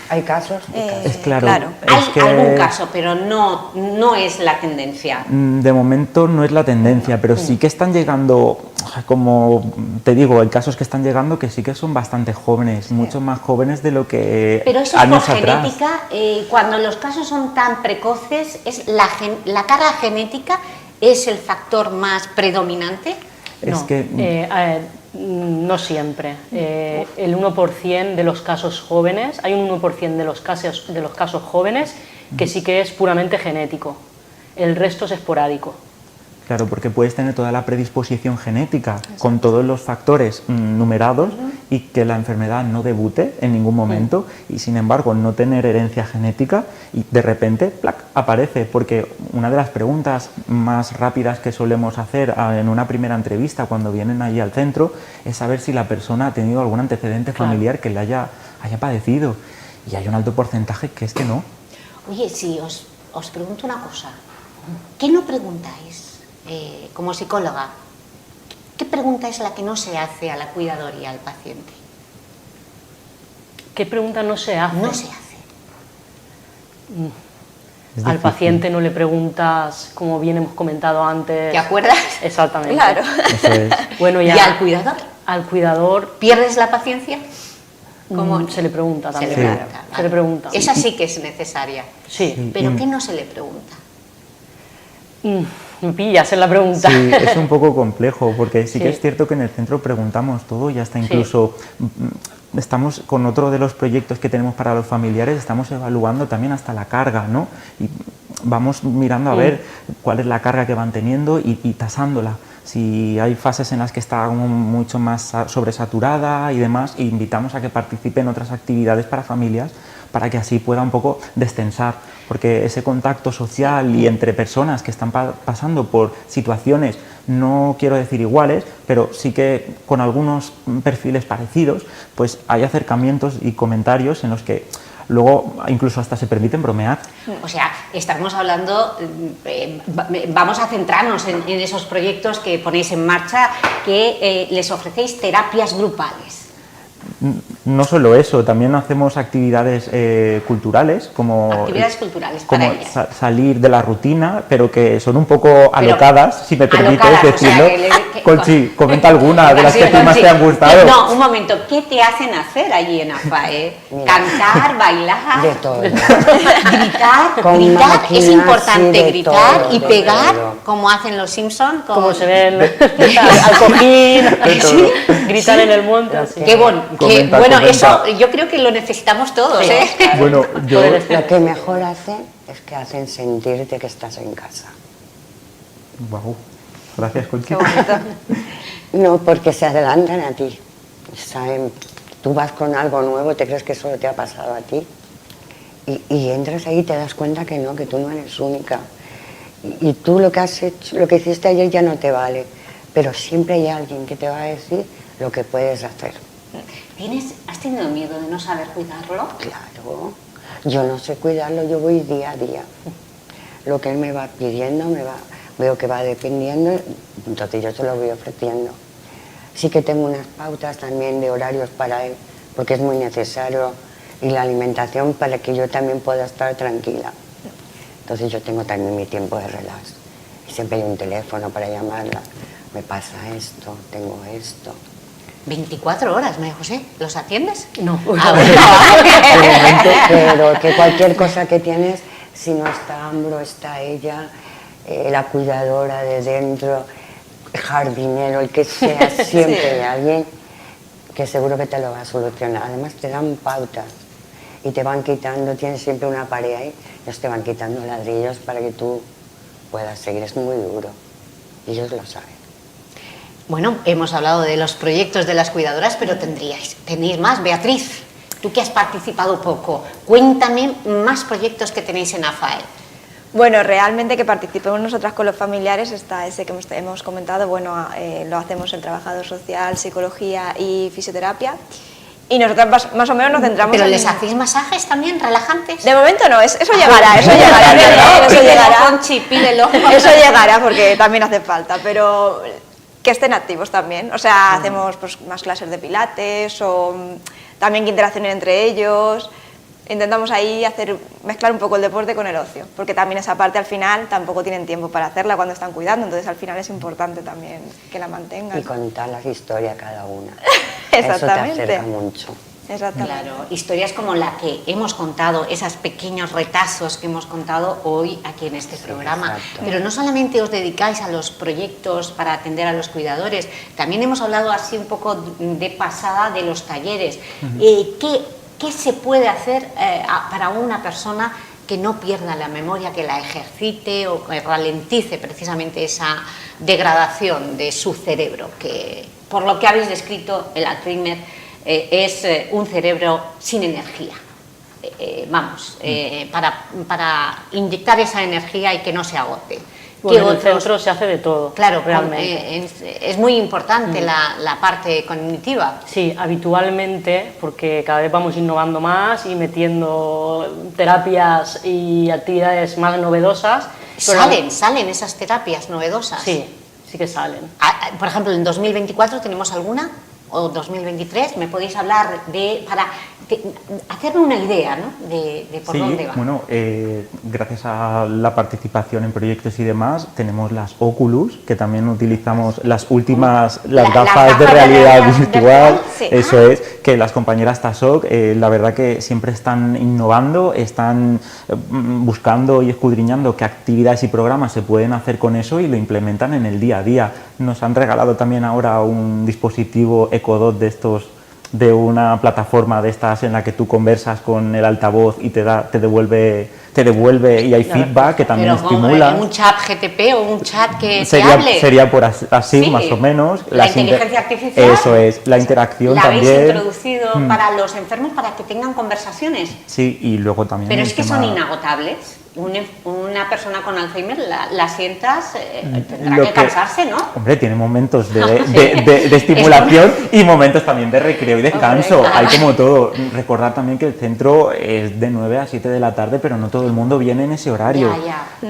Hay casos y casos. Es claro. Hay es que algún caso, pero no es la tendencia. de momento no es la tendencia, pero sí que están llegando, como te digo, hay casos que están llegando que sí que son bastante jóvenes, mucho más jóvenes de lo que Pero eso es por años atrás. genética. Cuando los casos son tan precoces, ¿es la carga genética es el factor más predominante? Es No, que no siempre. El 1% de los casos jóvenes, hay un 1% de los casos jóvenes que sí que es puramente genético. El resto es esporádico. claro, porque puedes tener toda la predisposición genética con todos los factores numerados y que la enfermedad no debute en ningún momento y sin embargo no tener herencia genética y de repente ¡plac!, aparece, porque una de las preguntas más rápidas que solemos hacer en una primera entrevista cuando vienen allí al centro es saber si la persona ha tenido algún antecedente familiar que le haya padecido y hay un alto porcentaje que es que no. Oye, si os pregunto una cosa, ¿qué no preguntáis como psicóloga? ¿Qué pregunta es la que no se hace a la cuidadora y al paciente? ¿Qué pregunta no se hace? No se hace. Es Al difícil. paciente no le preguntas, como bien hemos comentado antes. ¿Te acuerdas? Exactamente. Claro. Eso es. Bueno, ¿Y ya al cuidador? al cuidador ¿Pierdes la paciencia? ¿Cómo? se le pregunta Se también. le pregunta, Se vale. le pregunta. Esa sí que es necesaria. Sí. ¿Pero qué no se le pregunta? Me pillas en la pregunta. Sí, es un poco complejo porque sí que Sí. es cierto que en el centro preguntamos todo y hasta incluso estamos con otro de los proyectos que tenemos para los familiares, estamos evaluando también hasta la carga, ¿no? Y vamos mirando a ver cuál es la carga que van teniendo y tasándola. Si hay fases en las que está como mucho más sobresaturada y demás, e invitamos a que participen en otras actividades para familias para que así pueda un poco destensar, porque ese contacto social y entre personas que están pasando por situaciones no quiero decir iguales, pero sí que con algunos perfiles parecidos, pues hay acercamientos y comentarios en los que luego incluso hasta se permiten bromear. O sea, estamos hablando, vamos a centrarnos en esos proyectos que ponéis en marcha, que les ofrecéis terapias grupales. No solo eso, también hacemos actividades culturales, como, actividades culturales como para ellas. Salir de la rutina, pero que son un poco alocadas, si me permites decirlo. O sea, Conchi, comenta alguna de las que a ti más te han gustado. No, un momento, ¿qué te hacen hacer allí en AFAE? ¿Cantar, bailar? De todo. Gritar, es importante sí, gritar todo, y pegar, todo. como hacen los Simpsons. Como se ven al cojín, gritar en el monte. Así. Qué bueno, Comenta. eso yo creo que lo necesitamos todos. Sí, claro. Bueno, yo... Lo que mejor hacen es que hacen sentirte que estás en casa. Wow. Gracias, Conchi. No, porque se adelantan a ti. Saben, tú vas con algo nuevo, te crees que solo te ha pasado a ti. Y entras ahí y te das cuenta que no, que tú no eres única. Y tú lo que has hecho, lo que hiciste ayer ya no te vale. Pero siempre hay alguien que te va a decir lo que puedes hacer. ¿Has tenido miedo de no saber cuidarlo? Claro. Yo no sé cuidarlo, yo voy día a día. Lo que él me va pidiendo, veo que va dependiendo, entonces yo se lo voy ofreciendo. Sí que tengo unas pautas también de horarios para él, porque es muy necesario, y la alimentación para que yo también pueda estar tranquila. Entonces yo tengo también mi tiempo de relax. Y siempre hay un teléfono para llamarla. Me pasa esto, tengo esto. 24 horas, María José, ¿los atiendes? No. Pero que cualquier cosa que tienes, si no está Ambro, está ella, la cuidadora de dentro, jardinero, el que sea, siempre hay alguien que seguro que te lo va a solucionar. Además te dan pautas y te van quitando, tienes siempre una pared ahí, ellos te van quitando ladrillos para que tú puedas seguir. Es muy duro, y ellos lo saben. Bueno, hemos hablado de los proyectos de las cuidadoras, pero tenéis más. Beatriz, tú que has participado poco, cuéntame más proyectos que tenéis en AFAE. Bueno, realmente que participemos nosotras con los familiares está ese que hemos comentado, bueno, lo hacemos el trabajador social, psicología y fisioterapia. Y nosotras más o menos nos centramos ¿Pero les hacéis masajes también, relajantes? De momento no, eso llegará, eso llegará. Conchi, pídelo. Eso llegará porque también hace falta, pero que estén activos también. O sea, hacemos pues, más clases de pilates o también que interaccionen entre ellos. Intentamos ahí mezclar un poco el deporte con el ocio, porque también esa parte al final tampoco tienen tiempo para hacerla cuando están cuidando, entonces al final es importante también que la mantengan. Y contar las historias cada una. Exactamente. Eso te acerca mucho. Exactamente. Claro, historias como la que hemos contado, esos pequeños retazos que hemos contado hoy aquí en este programa. Exacto. Pero no solamente os dedicáis a los proyectos para atender a los cuidadores, también hemos hablado así un poco de pasada de los talleres. ¿Qué se puede hacer para una persona que no pierda la memoria, que la ejercite o que ralentice precisamente esa degradación de su cerebro? Que, por lo que habéis descrito, el Alzheimer es un cerebro sin energía. Para inyectar esa energía y que no se agote. Bueno, en el centro se hace de todo. Claro, realmente. Es muy importante la parte cognitiva. Sí, habitualmente, porque cada vez vamos innovando más y metiendo terapias y actividades más novedosas. ¿Salen esas terapias novedosas? Sí, sí que salen. Por ejemplo, en 2024 tenemos alguna, o 2023, ¿me podéis hablar para hacerme una idea, ¿no? de por dónde va? Bueno, gracias a la participación en proyectos y demás, tenemos las Oculus, que también utilizamos las últimas, las gafas de realidad virtual, sí. Eso es, que las compañeras TASOC, la verdad que siempre están innovando, están buscando y escudriñando qué actividades y programas se pueden hacer con eso y lo implementan en el día a día. Nos han regalado también ahora un dispositivo Ecodot de estos, de una plataforma de estas en la que tú conversas con el altavoz y te devuelve y hay feedback que también estimula. ¿Un chat GTP o un chat que sería, te hable? Sería por así, sí, más o menos. La inteligencia artificial. Eso es, la interacción ¿La también. ¿La habéis introducido para los enfermos para que tengan conversaciones? Sí, y luego también... Pero es que son inagotables. una persona con Alzheimer la sientas, tendrá que cansarse, ¿no? Hombre, tiene momentos de estimulación y momentos también de recreo y descanso. Hombre, claro. Hay como todo. Recordar también que el centro es de 9 a 7 de la tarde, pero no todo el mundo viene en ese horario.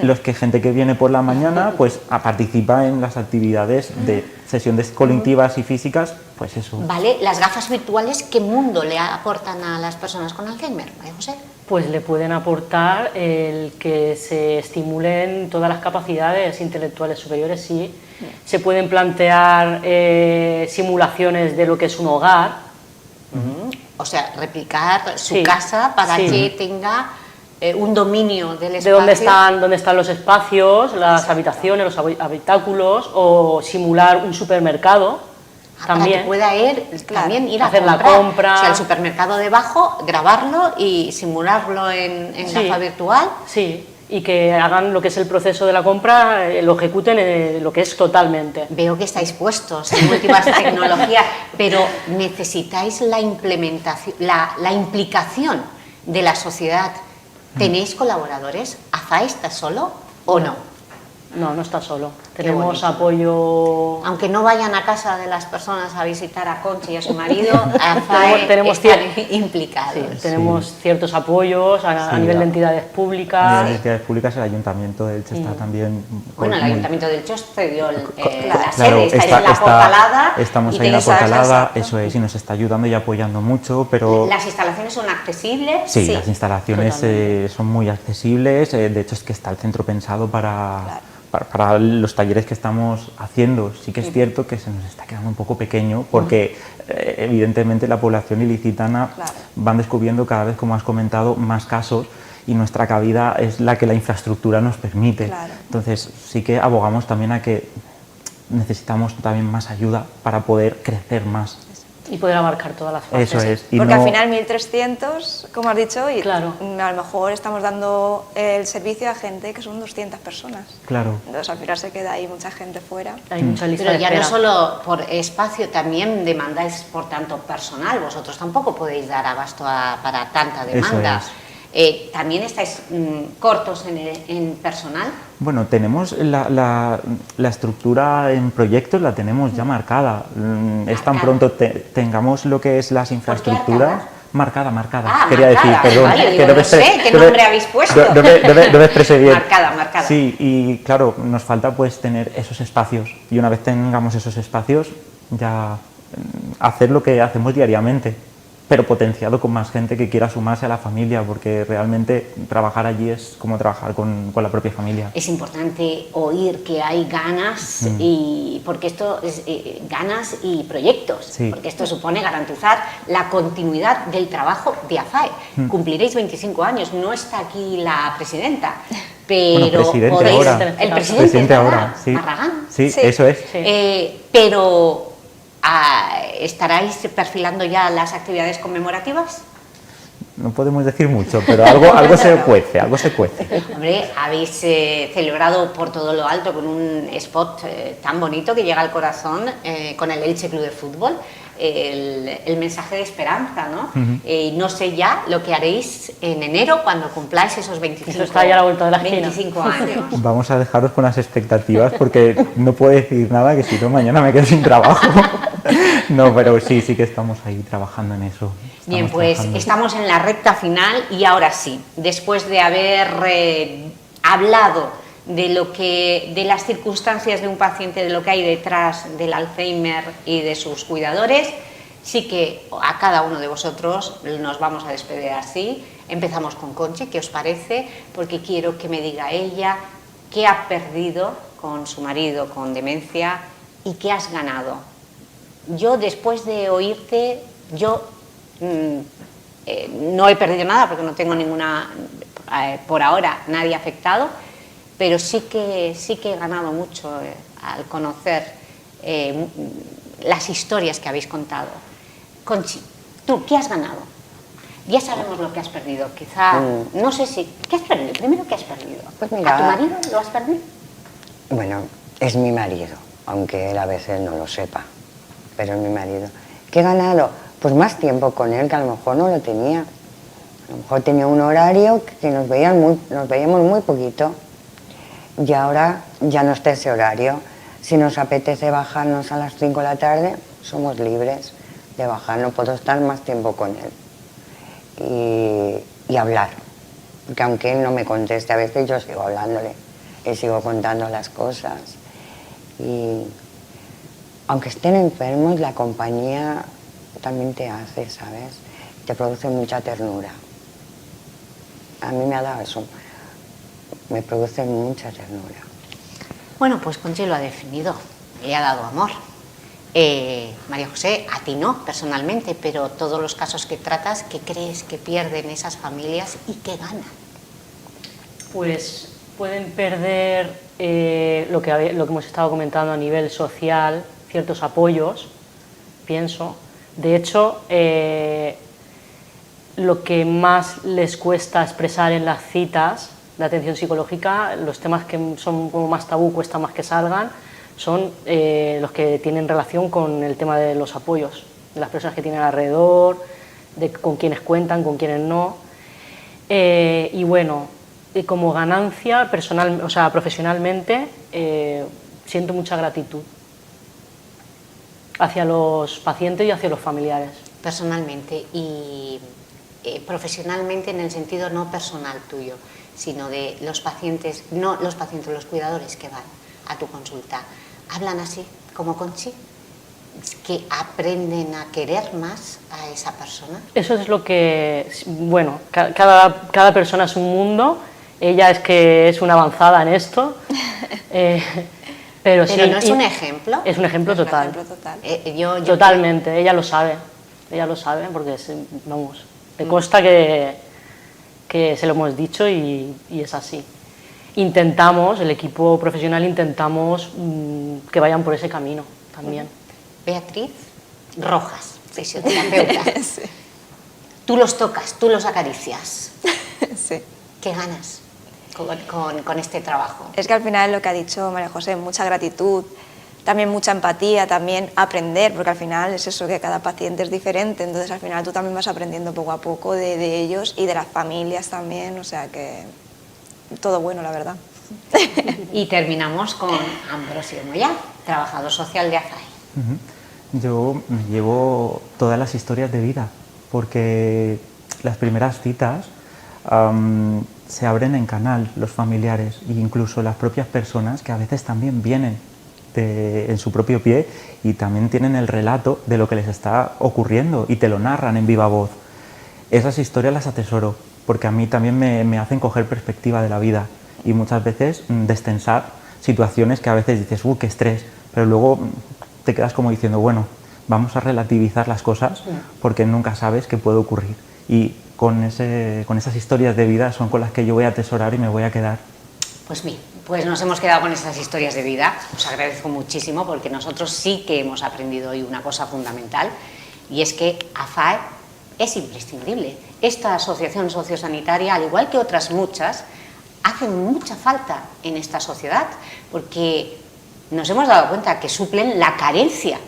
Los que gente que viene por la mañana, pues participa en las actividades de sesiones colectivas y físicas, pues eso. Vale, las gafas virtuales, ¿qué mundo le aportan a las personas con Alzheimer, María José? Pues le pueden aportar el que se estimulen todas las capacidades intelectuales superiores, sí. Se pueden plantear simulaciones de lo que es un hogar. O sea, replicar su casa para que tenga un dominio del espacio. De dónde están los espacios, las habitaciones, los habitáculos, o simular un supermercado. También, para que pueda también ir a hacer comprar. La compra. O sea, el supermercado debajo, grabarlo y simularlo en gafa virtual. Sí, y que hagan lo que es el proceso de la compra, lo ejecuten lo que es totalmente. Veo que estáis puestos en últimas tecnologías, pero necesitáis la implementación, la implicación de la sociedad. ¿Tenéis colaboradores? ¿AFAE está solo o no? No, no está solo. Tenemos apoyo... Aunque no vayan a casa de las personas a visitar a Conchi y a su marido, AFAE están implicados. Sí, tenemos ciertos apoyos a nivel de entidades públicas. A nivel de entidades públicas, el Ayuntamiento de Elche está también... Bueno, el Ayuntamiento de Elche cedió la claro, sede, estáis en la Portalada. Estamos ahí en la Portalada, eso es, y nos está ayudando y apoyando mucho, pero... ¿Las instalaciones son accesibles? Sí, las instalaciones son muy accesibles, de hecho es que está el centro pensado para los talleres que estamos haciendo. Sí que es cierto que se nos está quedando un poco pequeño porque evidentemente la población ilicitana van descubriendo cada vez, como has comentado, más casos y nuestra cabida es la que la infraestructura nos permite. Entonces sí que abogamos también a que necesitamos también más ayuda para poder crecer más. Y poder abarcar todas las fases. Eso es. Y porque al final 1.300, como has dicho, y a lo mejor estamos dando el servicio a gente que son 200 personas. Claro. Entonces al final se queda ahí mucha gente fuera. Hay mucha lista Pero de ya espera. no solo por espacio, también demandáis por tanto personal. Vosotros tampoco podéis dar abasto para tanta demanda. Eso es. ¿También estáis cortos en personal? Bueno, tenemos la estructura en proyectos, la tenemos ya marcada. Es tan pronto tengamos lo que es las infraestructuras. Marcada. Quería decir, perdón. Vale, digo, no sé qué nombre habéis puesto. Debe expresar bien. Marcada. Sí, y claro, nos falta pues tener esos espacios. Y una vez tengamos esos espacios, ya hacer lo que hacemos diariamente, pero potenciado con más gente que quiera sumarse a la familia, porque realmente trabajar allí es como trabajar con la propia familia. Es importante oír que hay ganas, y porque esto es ganas y proyectos, porque esto supone garantizar la continuidad del trabajo de AFAE. Cumpliréis 25 años, no está aquí la presidenta, pero presidente podéis... ahora. El presidente ahora, sí. Marragán. Sí, eso es. Pero... ¿estaráis perfilando ya las actividades conmemorativas? No podemos decir mucho, pero algo se cuece, Hombre, habéis celebrado por todo lo alto con un spot tan bonito que llega al corazón con el Elche Club de Fútbol, el mensaje de esperanza, ¿no? No sé ya lo que haréis en enero cuando cumpláis esos 25, Eso está ya a la vuelta de la esquina. 25 años. Vamos a dejaros con las expectativas porque no puedo decir nada, que si no mañana me quedo sin trabajo. No, pero sí que estamos ahí trabajando en eso. Bien, pues estamos en la recta final y ahora sí, después de haber hablado de las circunstancias de un paciente, de lo que hay detrás del Alzheimer y de sus cuidadores, sí que a cada uno de vosotros nos vamos a despedir así. Empezamos con Conchi, ¿qué os parece? Porque quiero que me diga ella qué ha perdido con su marido con demencia y qué has ganado. Yo, después de oírte, no he perdido nada porque no tengo por ahora, nadie afectado, pero sí que he ganado mucho al conocer las historias que habéis contado. Conchi, ¿tú qué has ganado? Ya sabemos lo que has perdido, quizá, no sé si... ¿Qué has perdido? Primero, ¿qué has perdido? Pues mira, ¿a tu marido lo has perdido? Bueno, es mi marido, aunque él a veces no lo sepa, pero es mi marido. ¿Qué he ganado? Pues más tiempo con él, que a lo mejor no lo tenía. A lo mejor tenía un horario que nos veíamos muy poquito, y ahora ya no está ese horario. Si nos apetece bajarnos a las 5 de la tarde, somos libres de bajar, no puedo estar más tiempo con él y hablar, porque aunque él no me conteste, a veces yo sigo hablándole, le sigo contando las cosas, y aunque estén enfermos, la compañía también te hace, ¿sabes? Te produce mucha ternura. A mí me ha dado eso, me produce mucha ternura. Bueno, pues Conchi lo ha definido, le ha dado amor. María José, a ti no, personalmente, pero todos los casos que tratas, ¿qué crees que pierden esas familias y qué ganan? Pues pueden perder lo que hemos estado comentando a nivel social, ciertos apoyos, pienso. De hecho, lo que más les cuesta expresar en las citas de atención psicológica, los temas que son como más tabú, cuesta más que salgan, son los que tienen relación con el tema de los apoyos, de las personas que tienen alrededor, de con quienes cuentan, con quienes no. Y bueno, como ganancia personal, o sea, profesionalmente, siento mucha gratitud hacia los pacientes y hacia los familiares. Personalmente y profesionalmente, en el sentido no personal tuyo, sino de los pacientes, no los pacientes, los cuidadores que van a tu consulta. ¿Hablan así, como Conchi? ¿Que aprenden a querer más a esa persona? Eso es lo que, bueno, cada persona es un mundo. Ella es que es una avanzada en esto, pero sí, ¿no es un ejemplo? Es un ejemplo total. Un ejemplo total. Totalmente, ella lo sabe porque, vamos, me consta que se lo hemos dicho y es así. Intentamos, el equipo profesional intentamos que vayan por ese camino también. Beatriz Rojas, fisioterapeuta. Sí. Tú los tocas, tú los acaricias. Sí. ¿Qué ganas con este trabajo? Es que al final lo que ha dicho María José, mucha gratitud, también mucha empatía, también aprender, porque al final es eso, que cada paciente es diferente, entonces al final tú también vas aprendiendo poco a poco de ellos y de las familias también, o sea que todo bueno, la verdad. Y terminamos con Ambrosio Moyá, trabajador social de AFAE. Yo me llevo todas las historias de vida, porque las primeras citas se abren en canal, los familiares e incluso las propias personas que a veces también vienen en su propio pie y también tienen el relato de lo que les está ocurriendo y te lo narran en viva voz. Esas historias las atesoro porque a mí también me hacen coger perspectiva de la vida y muchas veces destensar situaciones que a veces dices, qué estrés, pero luego te quedas como diciendo, bueno, vamos a relativizar las cosas porque nunca sabes qué puede ocurrir. Y con esas historias de vida son con las que yo voy a atesorar y me voy a quedar. Pues bien, pues nos hemos quedado con esas historias de vida. Os agradezco muchísimo porque nosotros sí que hemos aprendido hoy una cosa fundamental y es que AFAE es imprescindible. Esta asociación sociosanitaria, al igual que otras muchas, hace mucha falta en esta sociedad porque nos hemos dado cuenta que suplen la carencia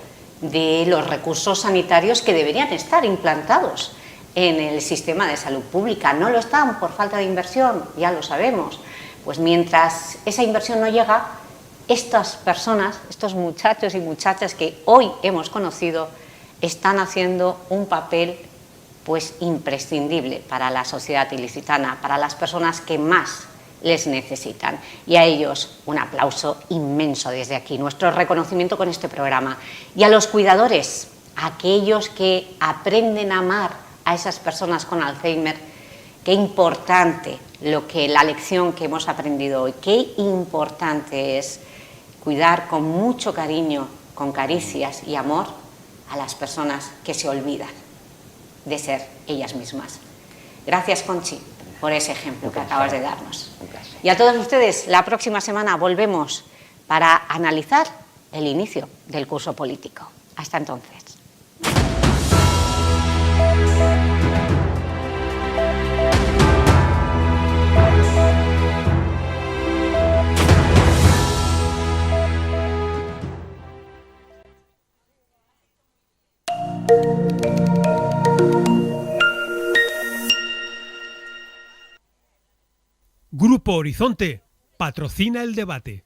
de los recursos sanitarios que deberían estar implantados en el sistema de salud pública. No lo están por falta de inversión, ya lo sabemos. Pues mientras esa inversión no llega, estas personas, estos muchachos y muchachas que hoy hemos conocido, están haciendo un papel pues imprescindible para la sociedad ilicitana, para las personas que más les necesitan. Y a ellos un aplauso inmenso desde aquí, nuestro reconocimiento con este programa. Y a los cuidadores, aquellos que aprenden a amar a esas personas con Alzheimer, qué importante la lección que hemos aprendido hoy, qué importante es cuidar con mucho cariño, con caricias y amor a las personas que se olvidan de ser ellas mismas. Gracias, Conchi, por ese ejemplo que acabas de darnos. Y a todos ustedes, la próxima semana volvemos para analizar el inicio del curso político. Hasta entonces. Grupo Horizonte patrocina el debate.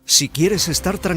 Si quieres estar tranquilo,